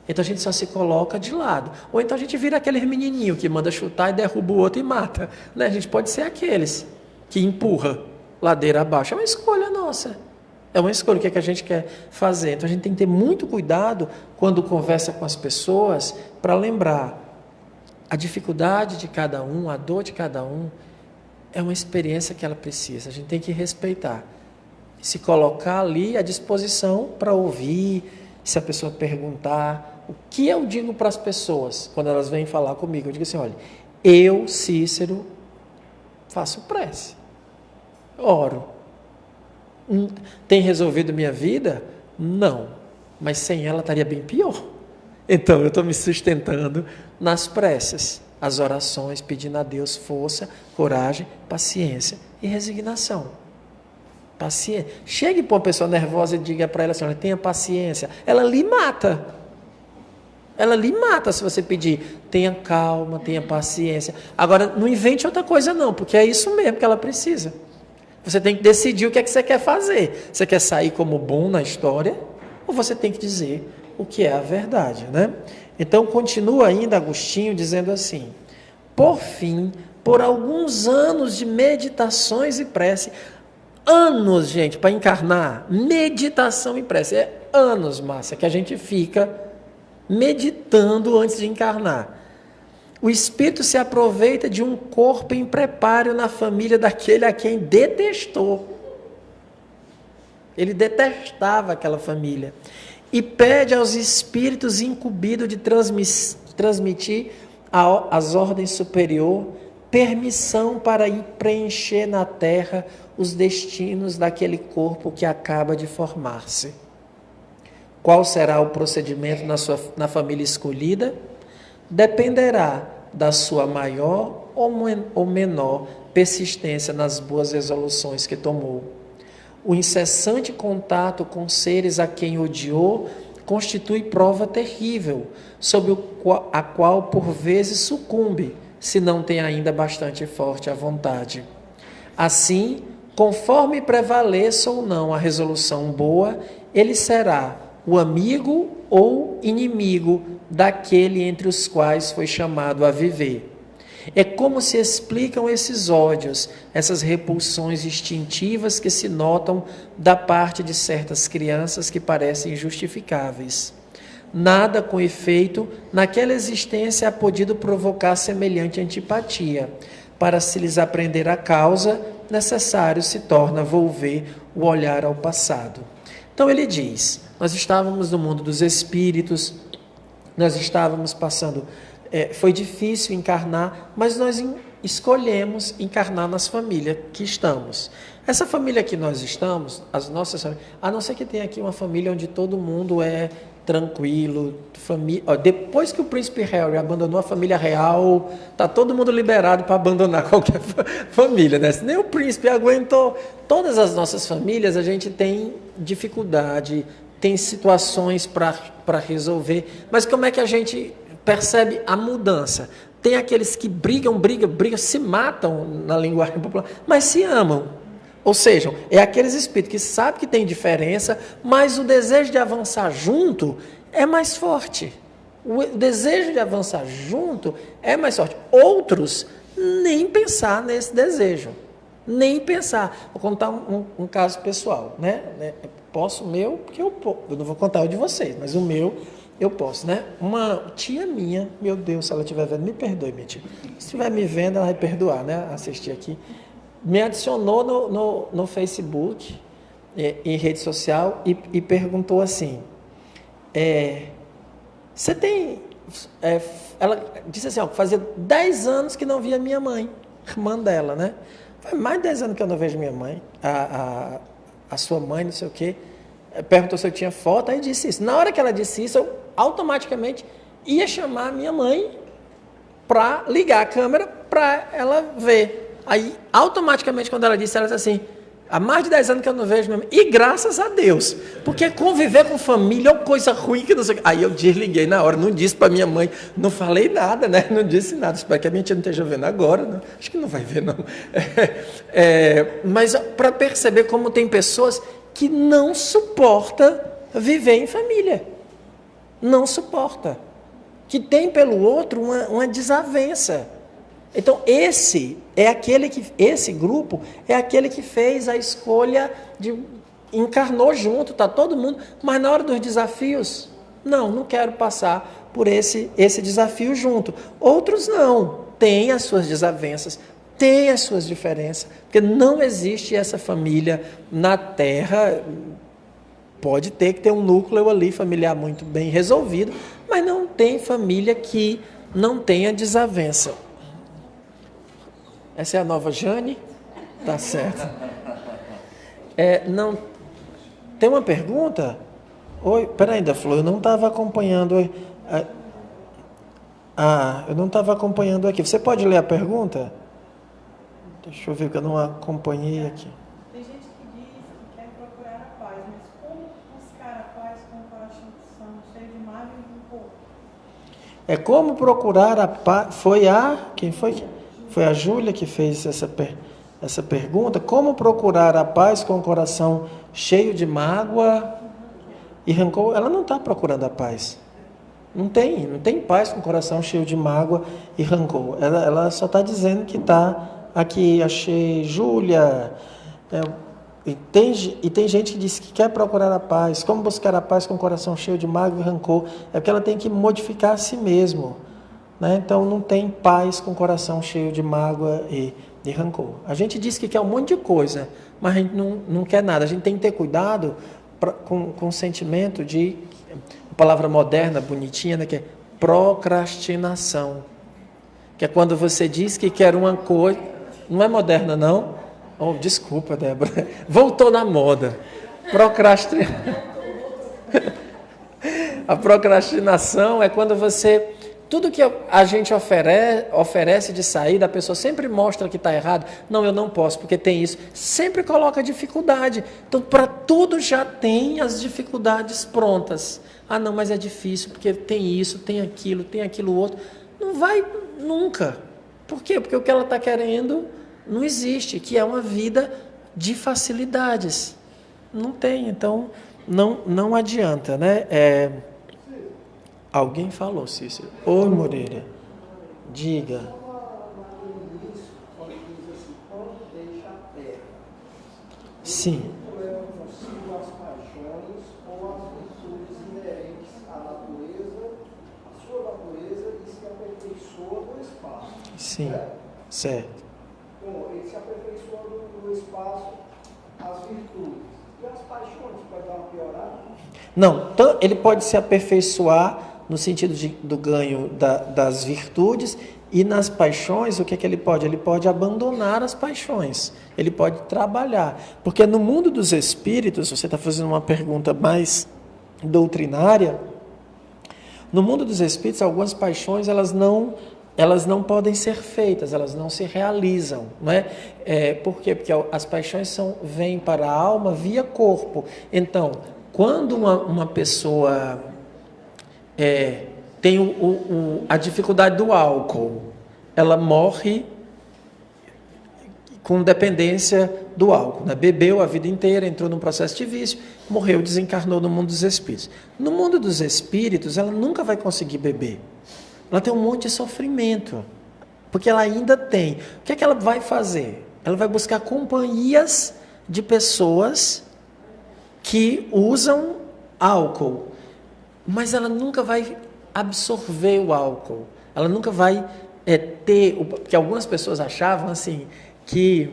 Então a gente só se coloca de lado. Ou então a gente vira aquele menininho que manda chutar e derruba o outro e mata. Né? A gente pode ser aqueles que empurra ladeira abaixo. É uma escolha nossa. É uma escolha, o que é que a gente quer fazer. Então a gente tem que ter muito cuidado quando conversa com as pessoas para lembrar a dificuldade de cada um, a dor de cada um, é uma experiência que ela precisa. A gente tem que respeitar. Se colocar ali à disposição para ouvir, se a pessoa perguntar. O que eu digo para as pessoas quando elas vêm falar comigo? Eu digo assim, olha, eu, Cícero, faço prece, oro. Tem resolvido minha vida? Não, mas sem ela estaria bem pior. Então eu estou me sustentando nas preces, as orações, pedindo a Deus força, coragem, paciência e resignação. Paciência. Chegue para uma pessoa nervosa e diga para ela assim, olha, tenha paciência. Ela lhe mata. Ela lhe mata se você pedir, tenha calma, tenha paciência. Agora, não invente outra coisa não, porque é isso mesmo que ela precisa. Você tem que decidir o que é que você quer fazer. Você quer sair como bom na história ou você tem que dizer o que é a verdade, né? Então, continua ainda Agostinho dizendo assim, por fim, por alguns anos de meditações e prece, anos, gente, para encarnar, meditação e prece, é anos, Márcia, que a gente fica meditando antes de encarnar. O espírito se aproveita de um corpo em preparo na família daquele a quem detestou. Ele detestava aquela família. E pede aos espíritos incumbidos de transmitir às ordens superiores permissão para ir preencher na terra os destinos daquele corpo que acaba de formar-se. Qual será o procedimento na família escolhida? Dependerá da sua maior ou menor persistência nas boas resoluções que tomou. O incessante contato com seres a quem odiou constitui prova terrível, sob a qual por vezes sucumbe, se não tem ainda bastante forte a vontade. Assim, conforme prevaleça ou não a resolução boa, ele será o amigo ou inimigo daquele entre os quais foi chamado a viver. É como se explicam esses ódios, essas repulsões instintivas que se notam da parte de certas crianças que parecem injustificáveis. Nada, com efeito, naquela existência há podido provocar semelhante antipatia. Para se lhes aprender a causa, necessário se torna volver o olhar ao passado. Então ele diz, nós estávamos no mundo dos espíritos, nós estávamos passando, foi difícil encarnar, mas nós escolhemos encarnar nas famílias que estamos. Essa família que nós estamos, as nossas famílias, a não ser que tenha aqui uma família onde todo mundo é tranquilo, depois que o príncipe Harry abandonou a família real, está todo mundo liberado para abandonar qualquer família, né? Se nem o príncipe aguentou. Todas as nossas famílias a gente tem dificuldade, tem situações para resolver, mas como é que a gente percebe a mudança? Tem aqueles que brigam, se matam na linguagem popular, mas se amam. Ou seja, é aqueles espíritos que sabem que tem diferença, mas o desejo de avançar junto é mais forte. O desejo de avançar junto é mais forte. Outros, nem pensar nesse desejo. Nem pensar. Vou contar um caso pessoal, né? Posso o meu, porque eu não vou contar o de vocês, mas o meu eu posso, né? Uma tia minha, meu Deus, se ela estiver vendo, me perdoe, minha tia. Se estiver me vendo, ela vai perdoar, né? Assistir aqui. Me adicionou no Facebook, em rede social, e perguntou assim, você tem... ela disse assim, fazia 10 anos que não via minha mãe, irmã dela, né? Faz mais de 10 anos que eu não vejo minha mãe, a sua mãe, não sei o quê. Perguntou se eu tinha foto, aí disse isso. Na hora que ela disse isso, eu automaticamente ia chamar a minha mãe para ligar a câmera para ela ver. Aí, automaticamente, quando ela disse assim, há mais de 10 anos que eu não vejo minha mãe, e graças a Deus, porque conviver com família é uma coisa ruim que não sei. Aí eu desliguei na hora, não disse para minha mãe, não falei nada, né? Não disse nada, espero que a minha tia não esteja vendo agora, não. Acho que não vai ver, não. Mas para perceber como tem pessoas que não suportam viver em família, não suporta, que tem pelo outro uma desavença. Então, esse grupo é aquele que fez a escolha encarnou junto, está todo mundo, mas na hora dos desafios, não quero passar por esse desafio junto. Outros não, têm as suas desavenças, têm as suas diferenças, porque não existe essa família na Terra. Pode ter que ter um núcleo ali familiar muito bem resolvido, mas não tem família que não tenha desavença. Essa é a nova Jane? Tá certo. Não. Tem uma pergunta? Oi, peraí, da Flor, eu não estava acompanhando. Eu não estava acompanhando aqui. Você pode ler a pergunta? Deixa eu ver que eu não acompanhei aqui. Tem gente que diz que quer procurar a paz, mas como buscar a paz com o coração cheio de mágoa e rancor? É como procurar a paz. Quem foi? Foi a Júlia que fez essa pergunta. Como procurar a paz com o coração cheio de mágoa e rancor? Ela não está procurando a paz. Não tem paz com o coração cheio de mágoa e rancor. Ela só está dizendo que está aqui. Achei Júlia. E tem gente que diz que quer procurar a paz. Como buscar a paz com o coração cheio de mágoa e rancor? É porque ela tem que modificar a si mesmo. Né? Então não tem paz com o coração cheio de mágoa e rancor. A gente diz que quer um monte de coisa, mas a gente não quer nada. A gente tem que ter cuidado com o sentimento de, a palavra moderna, bonitinha, né, que é procrastinação. Que é quando você diz que quer uma coisa. Não é moderna, não? Oh, desculpa, Débora. Voltou na moda. A procrastinação é quando você... Tudo que a gente oferece de saída, a pessoa sempre mostra que está errado. Não, eu não posso, porque tem isso. Sempre coloca dificuldade. Então, para tudo já tem as dificuldades prontas. Ah, não, mas é difícil, porque tem isso, tem aquilo outro. Não vai nunca. Por quê? Porque o que ela está querendo não existe, que é uma vida de facilidades. Não tem, então não adianta, né? Alguém falou, Cícero. Oi, Moreira. Diga. Sim. Leva consigo as paixões ou as virtudes inerentes à natureza, à sua natureza, e se aperfeiçoa no espaço. Sim. Certo. Bom, ele se aperfeiçoa no espaço, as virtudes. E as paixões, pode dar uma piorada? Não, ele pode se aperfeiçoar no sentido do ganho das virtudes, e nas paixões, o que é que ele pode? Ele pode abandonar as paixões, ele pode trabalhar. Porque no mundo dos espíritos, você está fazendo uma pergunta mais doutrinária, no mundo dos espíritos, algumas paixões, elas não podem ser feitas, elas não se realizam, não é? Por quê? Porque as paixões vêm para a alma via corpo. Então, quando uma pessoa tem a dificuldade do álcool, ela morre com dependência do álcool, né? Bebeu a vida inteira, entrou num processo de vício, morreu, desencarnou no mundo dos espíritos. No mundo dos espíritos, ela nunca vai conseguir beber. Ela tem um monte de sofrimento, porque ela ainda tem. O que é que ela vai fazer? Ela vai buscar companhias de pessoas que usam álcool, mas ela nunca vai absorver o álcool. Ela nunca vai ter... Porque algumas pessoas achavam assim, que...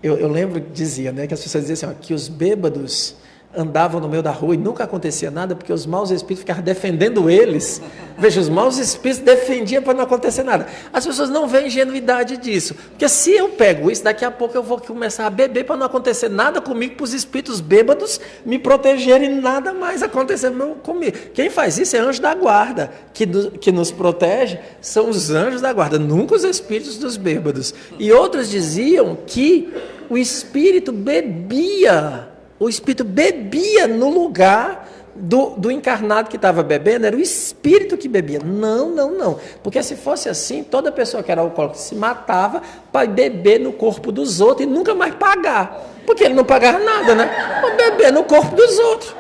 Eu lembro que dizia, né, que as pessoas diziam assim, que os bêbados andavam no meio da rua e nunca acontecia nada, porque os maus espíritos ficavam defendendo eles. Veja, os maus espíritos defendiam para não acontecer nada. As pessoas não veem ingenuidade disso. Porque se eu pego isso, daqui a pouco eu vou começar a beber para não acontecer nada comigo, para os espíritos bêbados me protegerem e nada mais acontecer comigo. Quem faz isso é anjo da guarda, que nos protege, são os anjos da guarda, nunca os espíritos dos bêbados. E outros diziam que o espírito bebia no lugar do encarnado que estava bebendo, era o espírito que bebia. Não. Porque se fosse assim, toda pessoa que era alcoólica se matava para beber no corpo dos outros e nunca mais pagar. Porque ele não pagava nada, né? Para beber no corpo dos outros.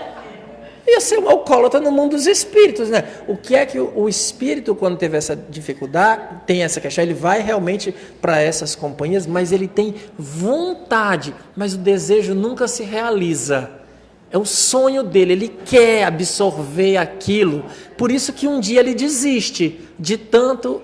Ia ser um alcoólatra no mundo dos espíritos, né? O que é que o espírito, quando teve essa dificuldade, tem essa questão, ele vai realmente para essas companhias, mas ele tem vontade, mas o desejo nunca se realiza. É o sonho dele, ele quer absorver aquilo. Por isso que um dia ele desiste, de tanto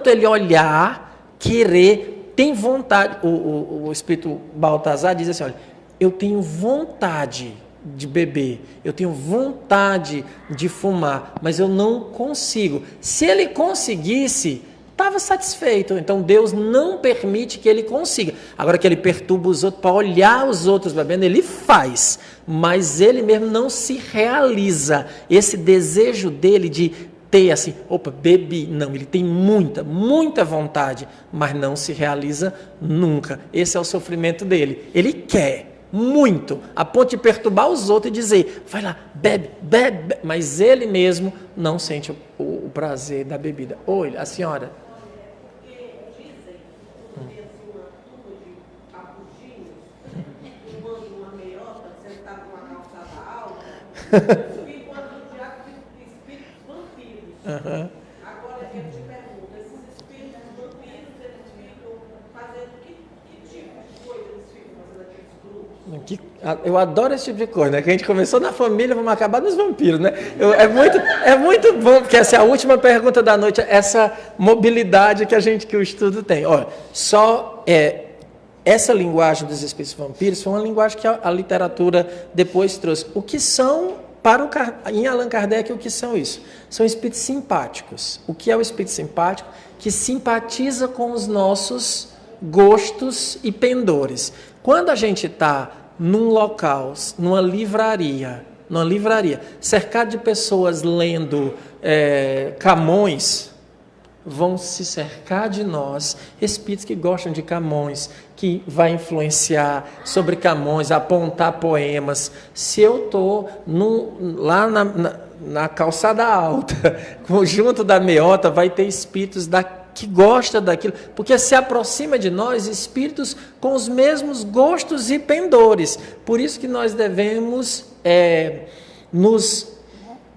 ele olhar, querer, tem vontade. O espírito Baltazar diz assim, olha, eu tenho vontade de beber, eu tenho vontade de fumar, mas eu não consigo. Se ele conseguisse, estava satisfeito. Então Deus não permite que ele consiga. Agora que ele perturba os outros para olhar os outros bebendo, ele faz, mas ele mesmo não se realiza. Esse desejo dele de ter assim, opa, bebi, não, ele tem muita vontade, mas não se realiza nunca. Esse é o sofrimento dele. Ele quer muito, a ponto de perturbar os outros e dizer, vai lá, bebe, mas ele mesmo não sente o prazer da bebida. Oi, a senhora. Porque dizem, uma turma de abujinhos, fumando uma meiota, sentado numa calçada alta, enquanto o diabo de espíritos vampiros. Agora eu te pergunto, esses espíritos vampiros, eles ficam fazendo que tipo de coisa eles ficam fazendo aqueles grupos? Eu adoro esse tipo de coisa, né? Que a gente começou na família, vamos acabar nos vampiros, né? É muito bom, porque essa é a última pergunta da noite, essa mobilidade que o estudo tem. Olha, essa linguagem dos espíritos vampiros foi uma linguagem que a literatura depois trouxe. O que são, em Allan Kardec, o que são isso? São espíritos simpáticos. O que é o espírito simpático? Que simpatiza com os nossos gostos e pendores. Quando a gente está num local, numa livraria, cercado de pessoas lendo Camões, vão se cercar de nós, espíritos que gostam de Camões, que vai influenciar sobre Camões, apontar poemas. Se eu estou lá na calçada alta, junto da meiota, vai ter espíritos que gosta daquilo, porque se aproxima de nós espíritos com os mesmos gostos e pendores. Por isso que nós devemos nos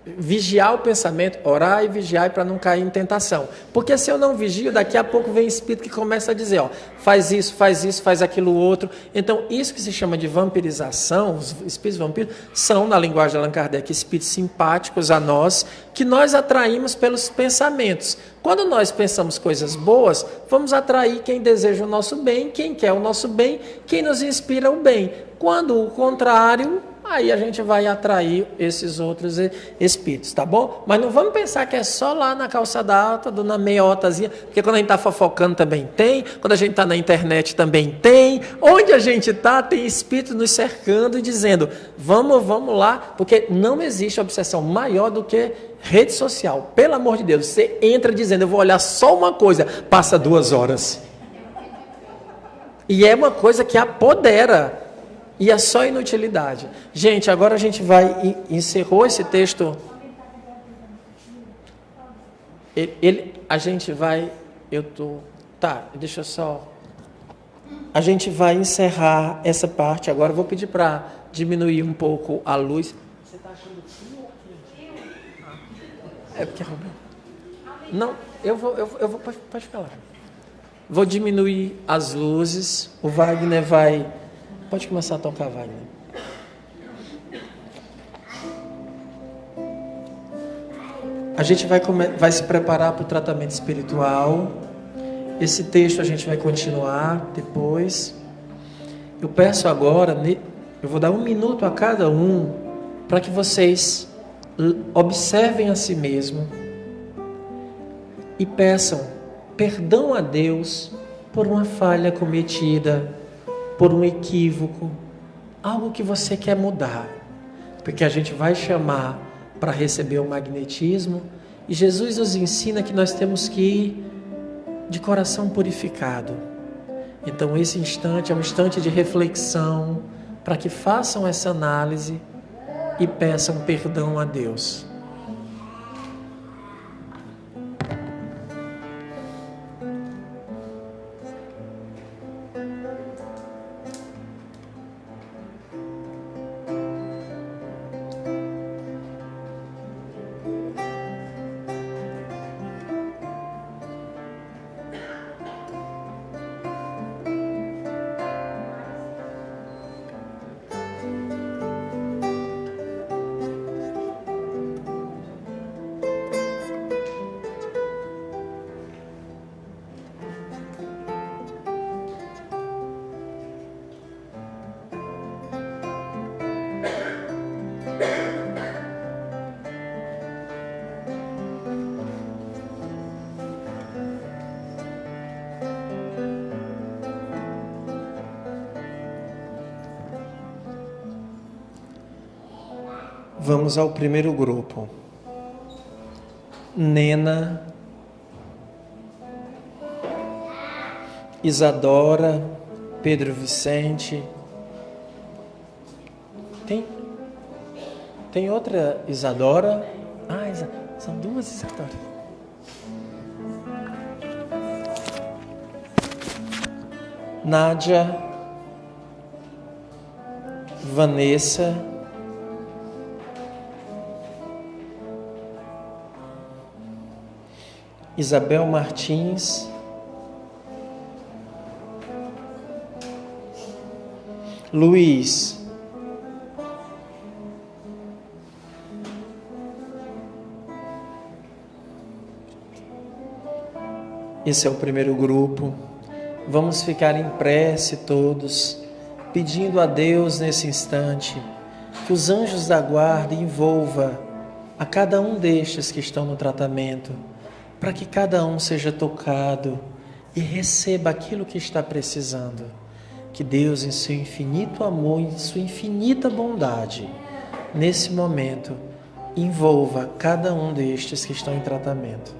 vigiar o pensamento, orar e vigiar para não cair em tentação. Porque se eu não vigio, daqui a pouco vem espírito que começa a dizer, ó, faz isso, faz aquilo outro. Então, isso que se chama de vampirização, os espíritos vampiros, são, na linguagem de Allan Kardec, espíritos simpáticos a nós, que nós atraímos pelos pensamentos. Quando nós pensamos coisas boas, vamos atrair quem deseja o nosso bem, quem quer o nosso bem, quem nos inspira o bem. Quando o contrário, aí a gente vai atrair esses outros espíritos, tá bom? Mas não vamos pensar que é só lá na calçada alta, na meiotazinha, porque quando a gente está fofocando também tem, quando a gente está na internet também tem, onde a gente está tem espíritos nos cercando e dizendo, vamos lá, porque não existe obsessão maior do que rede social. Pelo amor de Deus, você entra dizendo, eu vou olhar só uma coisa, passa 2 horas. E é uma coisa que apodera. E é só inutilidade. Gente, agora a gente vai... Encerrou esse texto. A gente vai... Tá, deixa eu só... A gente vai encerrar essa parte. Agora eu vou pedir para diminuir um pouco a luz. Você está achando frio ou quente? É porque... Não, eu vou... Pode ficar lá. Vou diminuir as luzes. O Wagner vai... Pode começar a tocar, Wagner. A gente vai se preparar para o tratamento espiritual. Esse texto a gente vai continuar depois. Eu peço agora, eu vou dar 1 minuto a cada um, para que vocês observem a si mesmo e peçam perdão a Deus por uma falha cometida, por um equívoco, algo que você quer mudar, porque a gente vai chamar para receber o magnetismo e Jesus nos ensina que nós temos que ir de coração purificado. Então esse instante é um instante de reflexão para que façam essa análise e peçam perdão a Deus. Vamos ao primeiro grupo. Nena, Isadora, Pedro Vicente. Tem outra Isadora? São 2 Isadoras. Nádia, Vanessa, Isabel Martins, Luiz, esse é o primeiro grupo. Vamos ficar em prece todos, pedindo a Deus nesse instante que os anjos da guarda envolva a cada um destes que estão no tratamento, para que cada um seja tocado e receba aquilo que está precisando. Que Deus, em seu infinito amor, em sua infinita bondade, nesse momento, envolva cada um destes que estão em tratamento.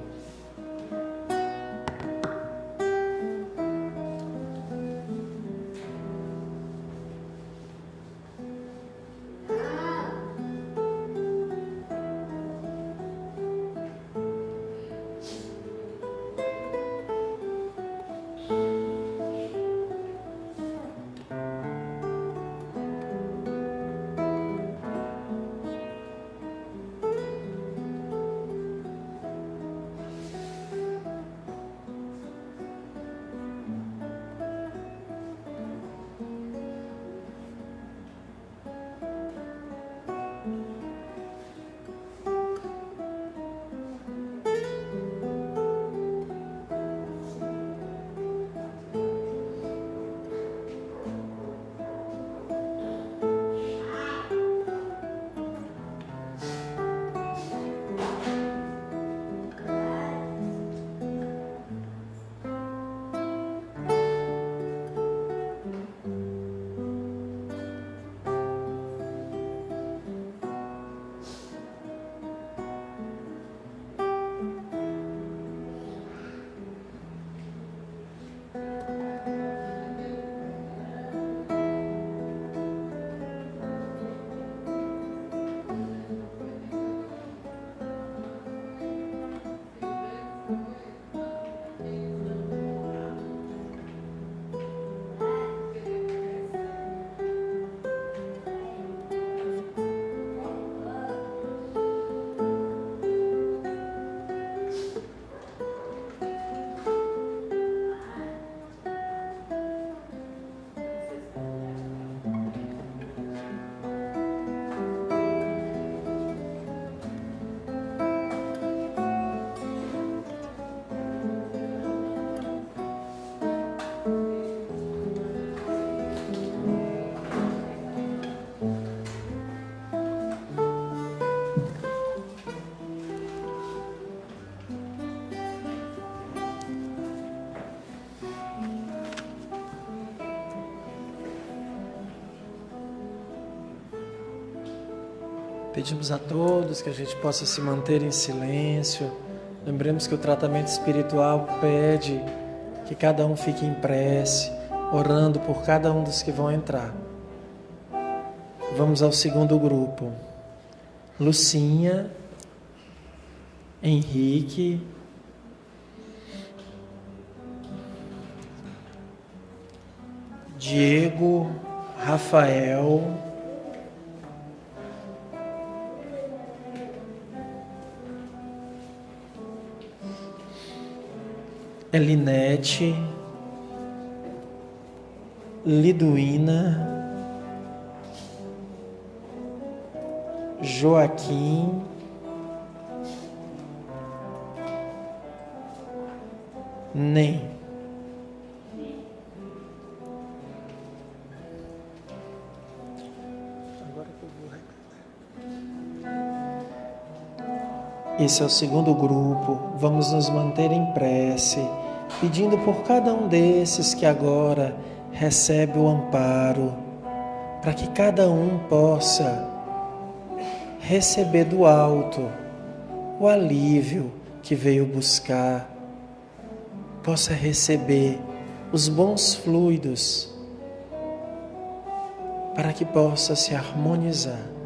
Pedimos a todos que a gente possa se manter em silêncio. Lembremos que o tratamento espiritual pede que cada um fique em prece, orando por cada um dos que vão entrar. Vamos ao segundo grupo. Lucinha, Henrique, Diego, Rafael, Elinete, Liduína, Joaquim, Nem. Esse é o segundo grupo. Vamos nos manter em prece, pedindo por cada um desses que agora recebe o amparo, para que cada um possa receber do alto o alívio que veio buscar, possa receber os bons fluidos, para que possa se harmonizar.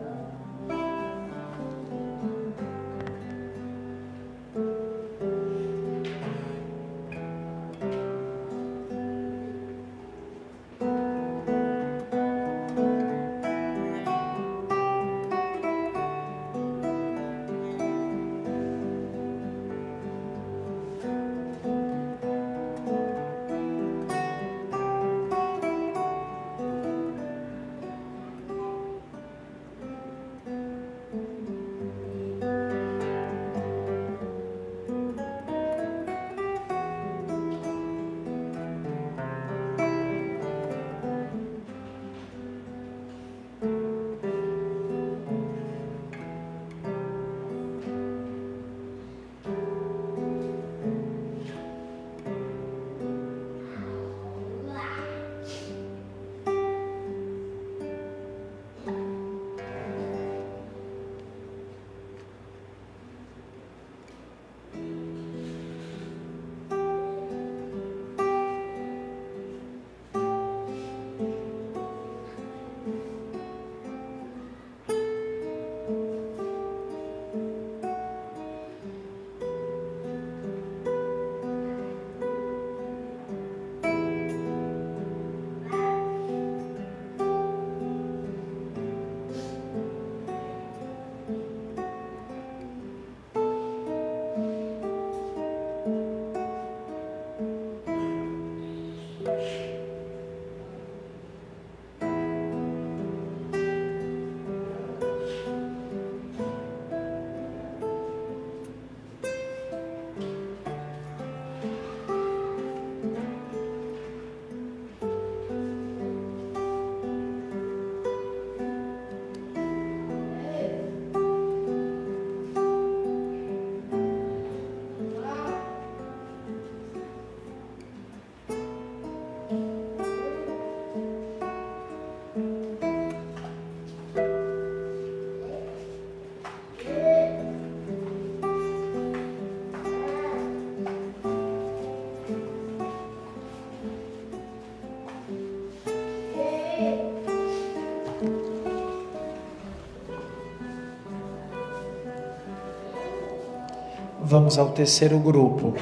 Vamos ao terceiro grupo.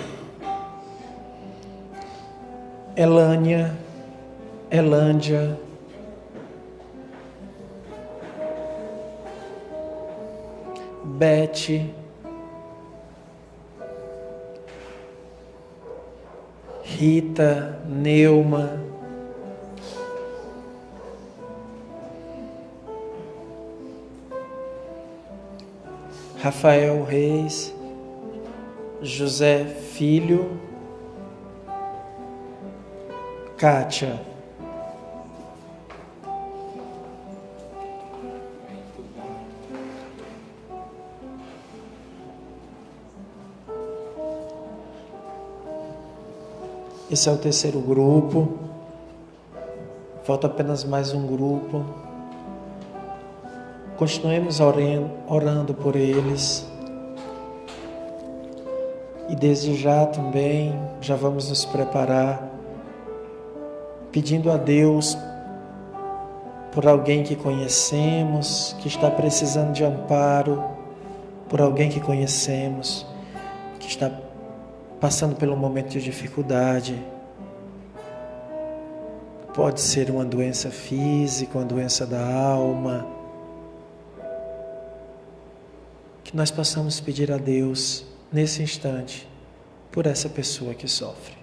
Elânia, Elândia, Bete, Rita, Neuma, Rafael Reis, José Filho, Kátia. Esse é o terceiro grupo. Falta apenas mais um grupo. Continuemos orando por eles. E desde já também, já vamos nos preparar, pedindo a Deus por alguém que conhecemos, que está precisando de amparo, por alguém que conhecemos, que está passando por um momento de dificuldade. Pode ser uma doença física, uma doença da alma. Que nós possamos pedir a Deus, nesse instante, por essa pessoa que sofre.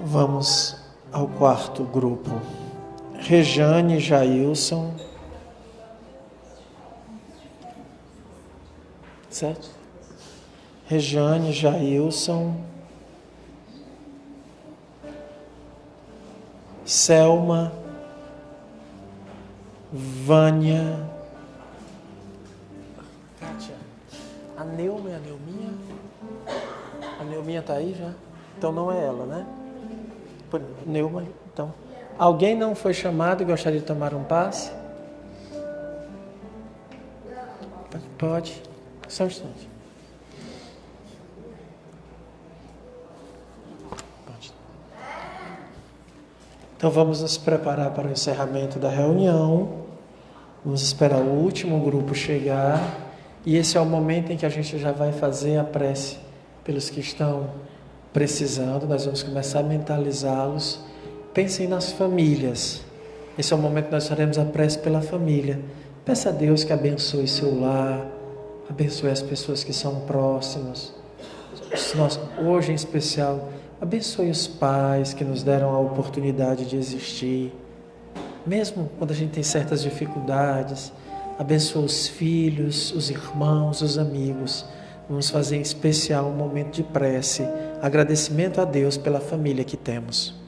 Vamos ao quarto grupo. Rejane Jailson. Certo? Rejane Jailson. Selma. Vânia. Kátia. A Neuma e a Neuminha? A Neuminha está aí já? Então não é ela, né? Neuma, então. Alguém não foi chamado e gostaria de tomar um passe? Pode. Só um instante. Pode. Então vamos nos preparar para o encerramento da reunião. Vamos esperar o último grupo chegar. E esse é o momento em que a gente já vai fazer a prece pelos que estão precisando. Nós vamos começar a mentalizá-los. Pensem nas famílias. Esse é o momento que nós faremos a prece pela família. Peça a Deus que abençoe seu lar, abençoe as pessoas que são próximas. Hoje em especial, abençoe os pais que nos deram a oportunidade de existir. Mesmo quando a gente tem certas dificuldades, abençoe os filhos, os irmãos, os amigos. Vamos fazer em especial um momento de prece, agradecimento a Deus pela família que temos.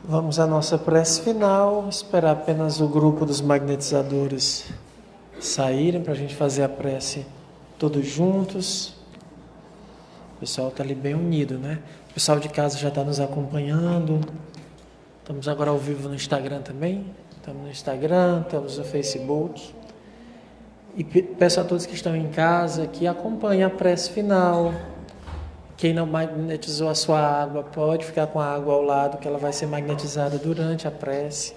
Vamos à nossa prece final, esperar apenas o grupo dos magnetizadores saírem para a gente fazer a prece todos juntos. O pessoal está ali bem unido, né? O pessoal de casa já está nos acompanhando. Estamos agora ao vivo no Instagram também. Estamos no Instagram, estamos no Facebook. E peço a todos que estão em casa que acompanhem a prece final. Quem não magnetizou a sua água, pode ficar com a água ao lado, que ela vai ser magnetizada durante a prece.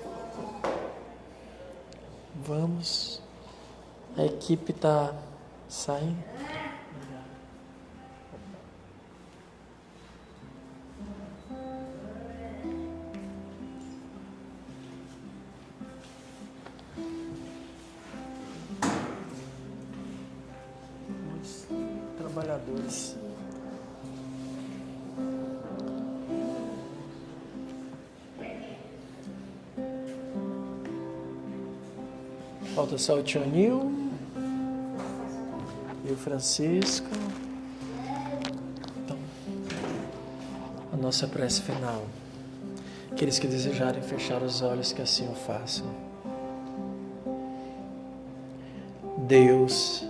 Vamos. A equipe está saindo. Muitos trabalhadores. Falta só o tio Nil e o Francisco. Então, a nossa prece final. Aqueles que desejarem fechar os olhos, que assim o façam. Deus,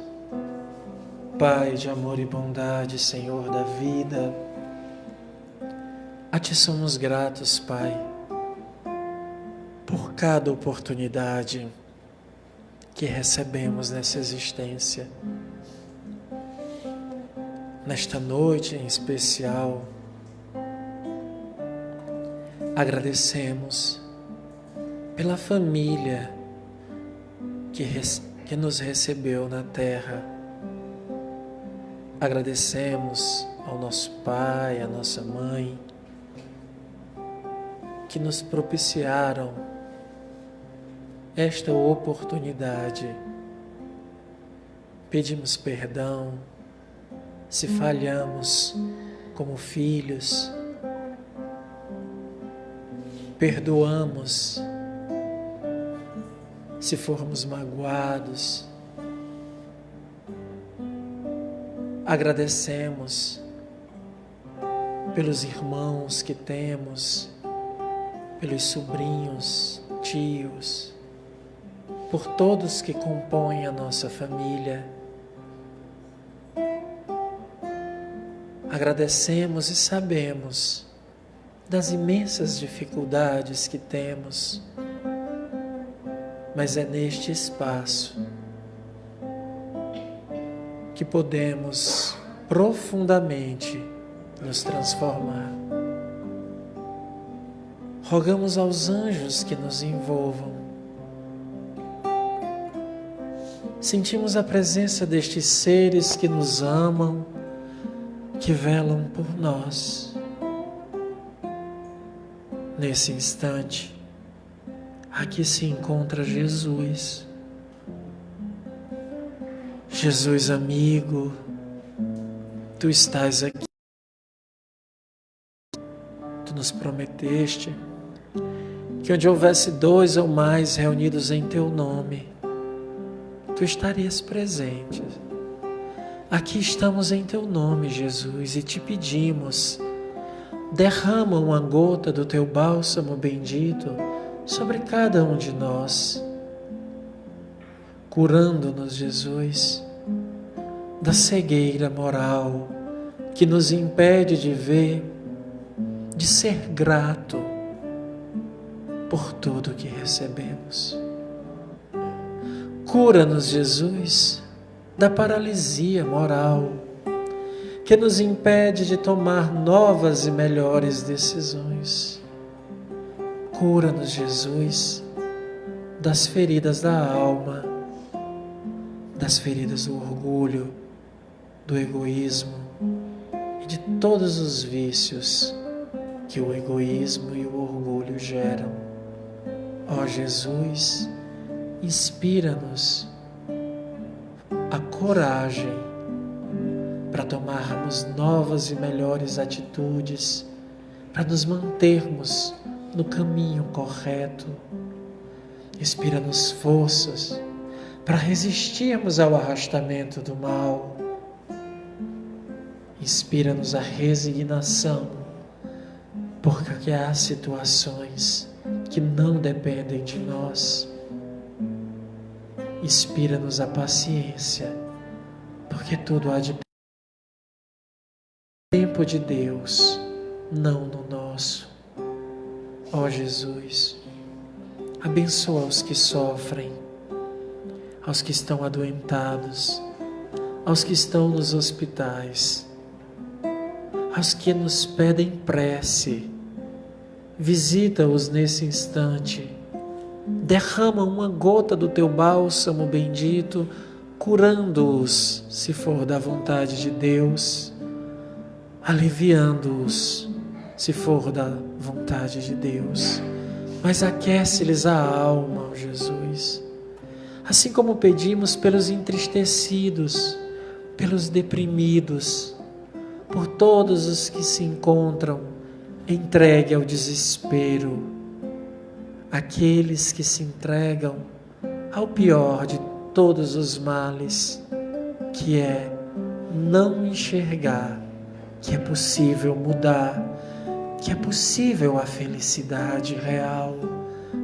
Pai de amor e bondade, Senhor da vida, a Ti somos gratos, Pai, por cada oportunidade que recebemos nessa existência. Nesta noite em especial, agradecemos pela família que nos recebeu na terra. Agradecemos ao nosso pai, à nossa mãe, que nos propiciaram esta oportunidade. Pedimos perdão se falhamos como filhos. Perdoamos se formos magoados. Agradecemos pelos irmãos que temos, pelos sobrinhos, tios, por todos que compõem a nossa família. Agradecemos e sabemos das imensas dificuldades que temos, mas é neste espaço que podemos profundamente nos transformar. Rogamos aos anjos que nos envolvam. Sentimos a presença destes seres que nos amam, que velam por nós. Nesse instante, aqui se encontra Jesus. Jesus amigo, Tu estás aqui. Tu nos prometeste que onde houvesse 2 ou mais reunidos em Teu nome, Tu estarias presente. Aqui estamos em Teu nome, Jesus, e Te pedimos, derrama uma gota do Teu bálsamo bendito sobre cada um de nós, curando-nos, Jesus, da cegueira moral que nos impede de ver, de ser grato por tudo que recebemos. Cura-nos, Jesus, da paralisia moral que nos impede de tomar novas e melhores decisões. Cura-nos, Jesus, das feridas da alma, das feridas do orgulho, do egoísmo e de todos os vícios que o egoísmo e o orgulho geram. Ó Jesus, inspira-nos a coragem para tomarmos novas e melhores atitudes, para nos mantermos no caminho correto. Inspira-nos forças para resistirmos ao arrastamento do mal. Inspira-nos a resignação porque há situações que não dependem de nós. Inspira-nos a paciência, porque tudo há de tempo de Deus, não no nosso. Ó Jesus, abençoa os que sofrem, aos que estão adoentados, aos que estão nos hospitais, aos que nos pedem prece. Visita-os nesse instante. Derrama uma gota do teu bálsamo bendito, curando-os, se for da vontade de Deus, aliviando-os, se for da vontade de Deus. Mas aquece-lhes a alma, ó Jesus. Assim como pedimos pelos entristecidos, pelos deprimidos, por todos os que se encontram entregue ao desespero, aqueles que se entregam ao pior de todos os males, que é não enxergar que é possível mudar, que é possível a felicidade real.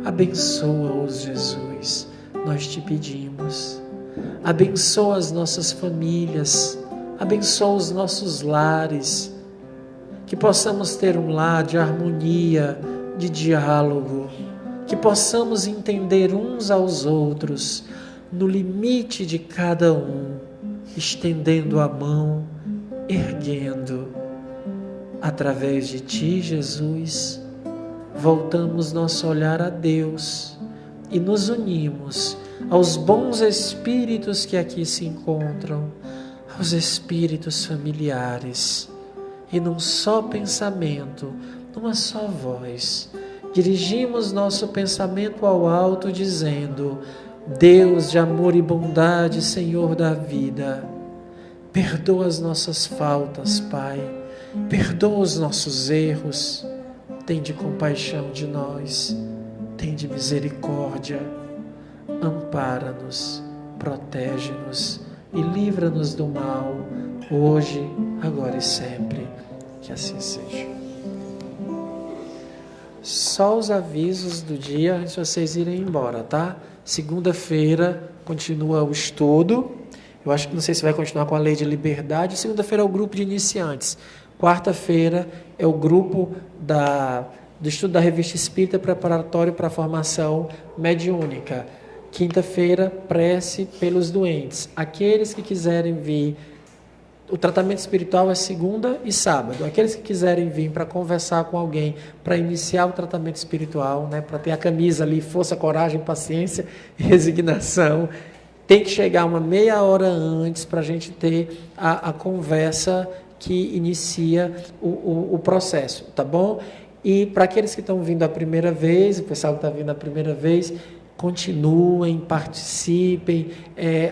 Abençoa-os, Jesus, nós te pedimos. Abençoa as nossas famílias, abençoa os nossos lares, que possamos ter um lar de harmonia, de diálogo, que possamos entender uns aos outros, no limite de cada um, estendendo a mão, erguendo. Através de Ti, Jesus, voltamos nosso olhar a Deus e nos unimos aos bons espíritos que aqui se encontram, aos espíritos familiares, e num só pensamento, numa só voz, dirigimos nosso pensamento ao alto, dizendo: Deus de amor e bondade, Senhor da vida, perdoa as nossas faltas, Pai, perdoa os nossos erros, tende compaixão de nós, tende misericórdia, ampara-nos, protege-nos e livra-nos do mal, hoje, agora e sempre. Que assim seja. Só os avisos do dia antes de vocês irem embora, tá? Segunda-feira continua o estudo. Eu acho que não sei se vai continuar com a lei de liberdade. Segunda-feira é o grupo de iniciantes. Quarta-feira é o grupo do estudo da Revista Espírita preparatório para a formação mediúnica. Quinta-feira, prece pelos doentes. Aqueles que quiserem vir, o tratamento espiritual é segunda e sábado. Aqueles que quiserem vir para conversar com alguém, para iniciar o tratamento espiritual, né, para ter a camisa ali, força, coragem, paciência e resignação, tem que chegar uma meia hora antes para a gente ter a conversa que inicia o processo, tá bom? E para aqueles que estão vindo a primeira vez, o pessoal que está vindo a primeira vez, continuem, participem,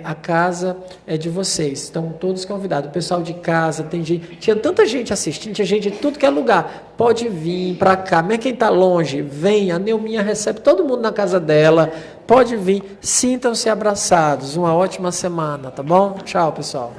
a casa é de vocês, estão todos convidados, o pessoal de casa, tem gente, tinha tanta gente assistindo, tinha gente de tudo que é lugar, pode vir para cá, mesmo quem está longe, vem, a Neuminha recebe todo mundo na casa dela, pode vir, sintam-se abraçados, uma ótima semana, tá bom? Tchau, pessoal.